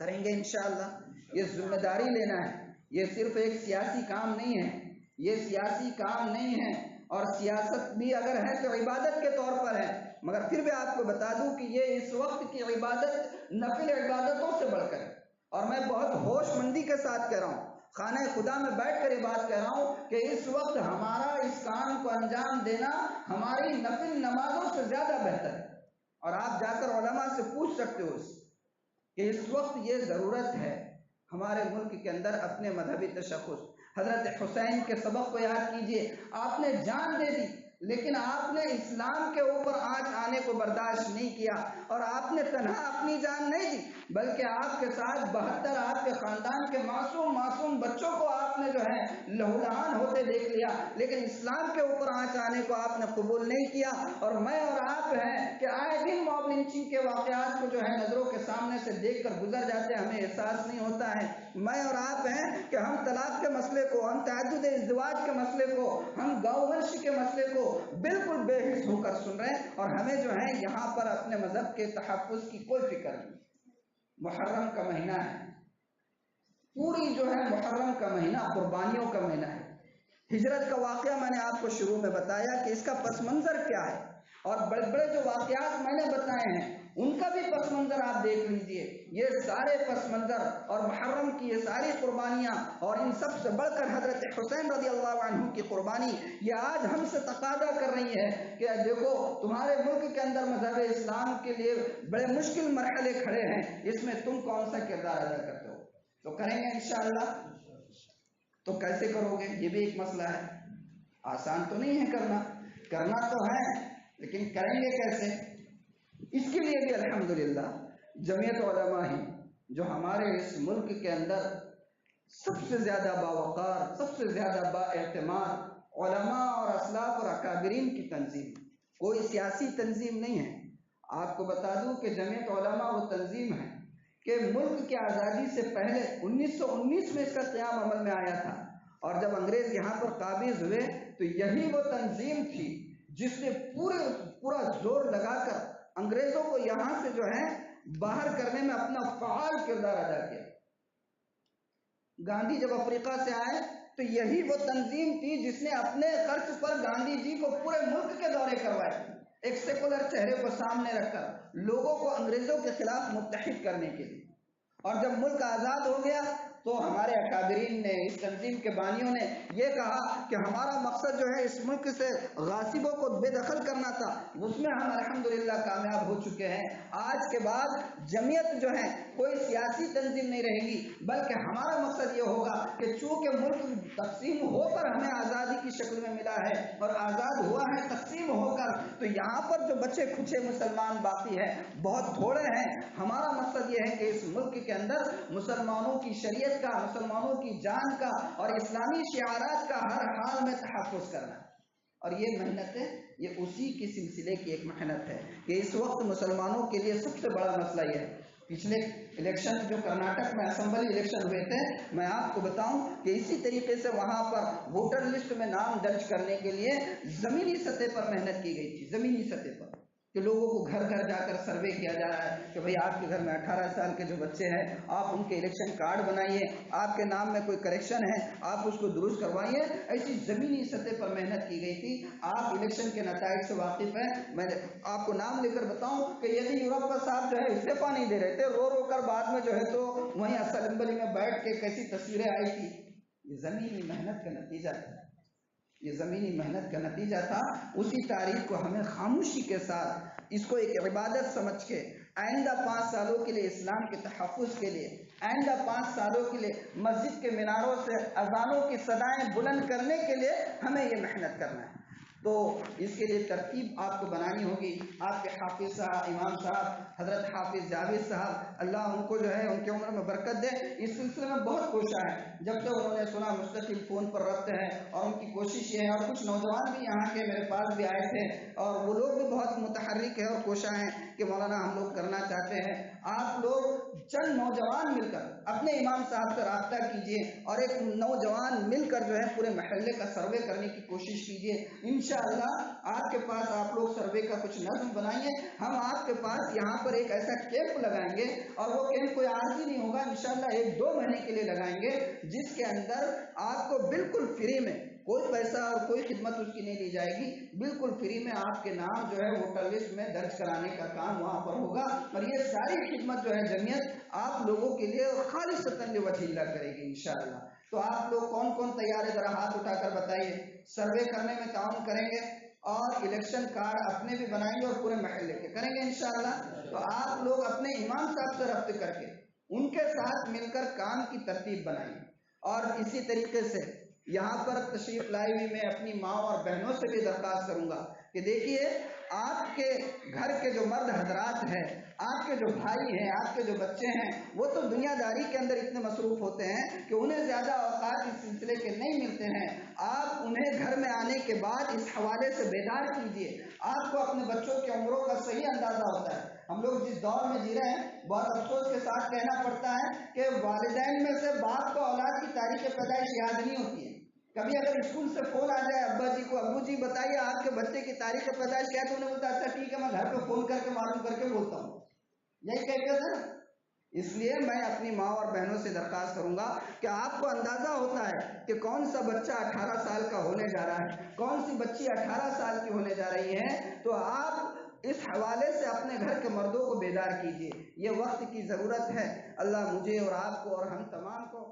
کریں گے انشاءاللہ. یہ ذمہ داری لینا ہے. یہ صرف ایک سیاسی کام نہیں ہے، یہ سیاسی کام نہیں ہے، اور سیاست بھی اگر ہے تو عبادت کے طور پر ہے. مگر پھر بھی آپ کو بتا دوں کہ یہ اس وقت کی عبادت نفل عبادتوں سے بڑھ کر ہے. اور میں بہت ہوش مندی کے ساتھ کہہ رہا ہوں، خانہ خدا میں بیٹھ کر یہ بات کہہ رہا ہوں کہ اس وقت ہمارا اس کام کو انجام دینا ہماری نفل نمازوں سے زیادہ بہتر ہے. اور آپ جا کر علماء سے پوچھ سکتے ہو کہ اس وقت یہ ضرورت ہے ہمارے ملک کے اندر اپنے مذہبی تشخص. حضرت حسین کے سبق کو یاد کیجئے، آپ نے جان دے دی لیکن آپ نے اسلام کے اوپر آنچ آنے کو برداشت نہیں کیا، اور آپ نے تنہا اپنی جان نہیں دی بلکہ آپ کے ساتھ 72 آپ کے خاندان کے معصوم بچوں کو آپ نے جو ہے لہولہان ہوتے دیکھ لیا، لیکن اسلام کے اوپر آنچ آنے کو آپ نے قبول نہیں کیا. اور میں اور آپ ہیں کہ آئے دن موب لنچنگ کے واقعات کو جو ہے نظروں کے سامنے سے دیکھ کر گزر جاتے ہیں، ہمیں احساس نہیں ہوتا ہے. میں اور آپ ہیں کہ ہم طلاق کے مسئلے کو، ہم تعدد ازدواج کے مسئلے کو، ہم گاؤں ونش کے مسئلے کو بالکل بے حس ہو کر سن رہے ہیں، اور ہمیں جو ہے یہاں پر اپنے مذہب کے تحفظ کی کوئی فکر نہیں. محرم کا مہینہ ہے، پوری جو ہے محرم کا مہینہ قربانیوں کا مہینہ ہے. ہجرت کا واقعہ میں نے آپ کو شروع میں بتایا کہ اس کا پس منظر کیا ہے، اور بڑے بڑے جو واقعات میں نے بتائے ہیں ان کا بھی پس منظر آپ دیکھ لیجئے. یہ سارے پس منظر اور محرم کی یہ ساری قربانیاں، اور ان سب سے بڑھ کر حضرت حسین رضی اللہ عنہ کی قربانی، یہ آج ہم سے تقاضا کر رہی ہے کہ دیکھو تمہارے ملک کے اندر مذہب اسلام کے لیے بڑے مشکل مرحلے کھڑے ہیں، اس میں تم کون سا کردار ادا کرتے ہو. تو کریں گے انشاءاللہ. تو کیسے کرو گے، یہ بھی ایک مسئلہ ہے. آسان تو نہیں ہے کرنا تو ہے، لیکن کریں گے کیسے؟ اس کے لیے بھی الحمدللہ جمعیت علماء ہی، جو ہمارے اس ملک کے اندر سب سے زیادہ باوقار، سب سے زیادہ با اعتماد علماء اور اسلاف اور اکابرین کی تنظیم، کوئی سیاسی تنظیم نہیں ہے. آپ کو بتا دوں کہ جمعیت علماء وہ تنظیم ہے کہ ملک کی آزادی سے پہلے 1919 میں اس کا قیام عمل میں آیا تھا، اور جب انگریز یہاں پر قابض ہوئے تو یہی وہ تنظیم تھی جس نے پورا زور لگا کر انگریزوں کو یہاں سے جو ہے باہر کرنے میں اپنا فعال کردار ادا کیا. گاندھی جب افریقہ سے آئے تو یہی وہ تنظیم تھی جس نے اپنے خرچ پر گاندھی جی کو پورے ملک کے دورے کروائے، ایک سیکولر چہرے کو سامنے رکھ کر لوگوں کو انگریزوں کے خلاف متحد کرنے کے لیے. اور جب ملک آزاد ہو گیا تو ہمارے اکابرین نے، اس تنظیم کے بانیوں نے یہ کہا کہ ہمارا مقصد جو ہے اس ملک سے غاصبوں کو بے دخل کرنا تھا، اس میں ہم الحمدللہ کامیاب ہو چکے ہیں. آج کے بعد جمعیت جو ہے کوئی سیاسی تنظیم نہیں رہے گی، بلکہ ہمارا مقصد یہ ہوگا کہ چونکہ ملک تقسیم ہو کر ہمیں آزادی کی شکل میں ملا ہے اور آزاد ہوا ہے تقسیم ہو کر، تو یہاں پر جو بچے کھچے مسلمان باقی ہیں بہت تھوڑے ہیں. ہمارا مقصد یہ ہے کہ اس ملک کے اندر مسلمانوں کی شریعت کا، مسلمانوں کی جان کا اور اسلامی شعارات کا ہر حال میں تحفظ کرنا. اور یہ محنت ہے، یہ اسی کی سلسلے کی ایک محنت ہے کہ اس وقت مسلمانوں کے لیے سب سے بڑا مسئلہ یہ ہے. پچھلے الیکشن جو کرناٹک میں اسمبلی الیکشن ہوئے تھے، میں آپ کو بتاؤں کہ اسی طریقے سے وہاں پر ووٹر لسٹ میں نام درج کرنے کے لیے زمینی سطح پر محنت کی گئی تھی. زمینی سطح پر کہ لوگوں کو گھر گھر جا کر سروے کیا جا رہا ہے کہ بھئی آپ کے گھر میں 18 سال کے جو بچے ہیں آپ ان کے الیکشن کارڈ بنائیے، آپ کے نام میں کوئی کریکشن ہے آپ اس کو درست کروائیے. ایسی زمینی سطح پر محنت کی گئی تھی. آپ الیکشن کے نتائج سے واقف ہیں. میں آپ کو نام لے کر بتاؤں کہ یڈیورپا صاحب جو ہے استعفا نہیں دے رہے تھے، رو رو کر بعد میں جو ہے تو وہیں اسمبلی میں بیٹھ کے کیسی تصویریں آئی تھی. یہ زمینی محنت کا نتیجہ تھا، یہ زمینی محنت کا نتیجہ تھا. اسی تاریخ کو ہمیں خاموشی کے ساتھ اس کو ایک عبادت سمجھ کے آئندہ 5 سالوں کے لیے اسلام کے تحفظ کے لیے، آئندہ 5 سالوں کے لیے مسجد کے میناروں سے اذانوں کی صدائیں بلند کرنے کے لیے ہمیں یہ محنت کرنا ہے. تو اس کے لیے ترتیب آپ کو بنانی ہوگی. آپ کے حافظ صاحب، امام صاحب حضرت حافظ جاوید صاحب، اللہ ان کو جو ہے ان کی عمر میں برکت دے، اس سلسلے میں بہت کوشاں ہے. جب تک انہوں نے سنا مستقل فون پر ربط ہے اور ان کی کوشش یہ ہے، اور کچھ نوجوان بھی یہاں کے میرے پاس بھی آئے تھے اور وہ لوگ بھی بہت متحرک ہے اور کوشاں ہیں کہ مولانا ہم لوگ کرنا چاہتے ہیں، آپ لوگ چند نوجوان مل کر اپنے امام صاحب سے رابطہ کیجئے اور ایک نوجوان مل کر جو ہے پورے محلے کا سروے کرنے کی کوشش کیجئے۔ انشاءاللہ آپ کے پاس آپ لوگ سروے کا کچھ نظم بنائیے، ہم آپ کے پاس یہاں پر ایک ایسا کیمپ لگائیں گے، اور وہ کیمپ کوئی عارضی نہیں ہوگا، انشاءاللہ 1-2 مہینے کے لیے لگائیں گے، جس کے اندر آپ کو بالکل فری میں، کوئی پیسہ اور کوئی خدمت اس کی نہیں دی جائے گی، بالکل فری میں آپ کے نام جو ہے ووٹر لسٹ میں درج کرانے کا کام وہاں پر ہوگا، اور یہ ساری خدمت جو ہے جمعیت آپ لوگوں کے لیے خالصتاً لوجہ اللہ کرے گی انشاءاللہ۔ تو آپ لوگ کون کون تیار ہے ذرا ہاتھ اٹھا کر بتائیے، سروے کرنے میں تعاون کریں گے اور الیکشن کارڈ اپنے بھی بنائیں گے اور پورے محلے کے کریں گے انشاءاللہ۔ تو آپ لوگ اپنے امام صاحب سے رابطے کر کے ان کے ساتھ مل کر کام کی ترتیب بنائیں، اور اسی طریقے سے یہاں پر تشریف لائی ہوئی میں اپنی ماں اور بہنوں سے بھی درخواست کروں گا کہ دیکھیے آپ کے گھر کے جو مرد حضرات ہیں، آپ کے جو بھائی ہیں، آپ کے جو بچے ہیں، وہ تو دنیا داری کے اندر اتنے مصروف ہوتے ہیں کہ انہیں زیادہ اوقات اس سلسلے کے نہیں ملتے ہیں۔ آپ انہیں گھر میں آنے کے بعد اس حوالے سے بیدار کیجیے، آپ کو اپنے بچوں کی عمروں کا صحیح اندازہ ہوتا ہے۔ ہم لوگ جس دور میں جی رہے ہیں، بہت افسوس کے ساتھ کہنا پڑتا ہے کہ والدین میں سے باپ کو اولاد کی تاریخ پیدائش یاد نہیں ہوتی ہے۔ کبھی اگر اسکول سے فون آ جائے ابا جی کو، ابو جی بتائیے آپ کے بچے کی تاریخ پیدائش کیا ہے، تو انہیں بولتا اچھا ٹھیک ہے میں گھر پہ فون کر کے معلوم کر کے بولتا ہوں، یہی کہتے تھے نا۔ اس لیے میں اپنی ماں اور بہنوں سے درخواست کروں گا کہ آپ کو اندازہ ہوتا ہے کہ کون سا بچہ 18 سال کا ہونے جا رہا ہے، کون سی بچی 18 سال کی ہونے جا رہی ہے، تو آپ اس حوالے سے اپنے گھر کے مردوں کو بیدار کیجیے، یہ وقت کی ضرورت ہے۔ اللہ مجھے اور آپ کو اور ہم تمام کو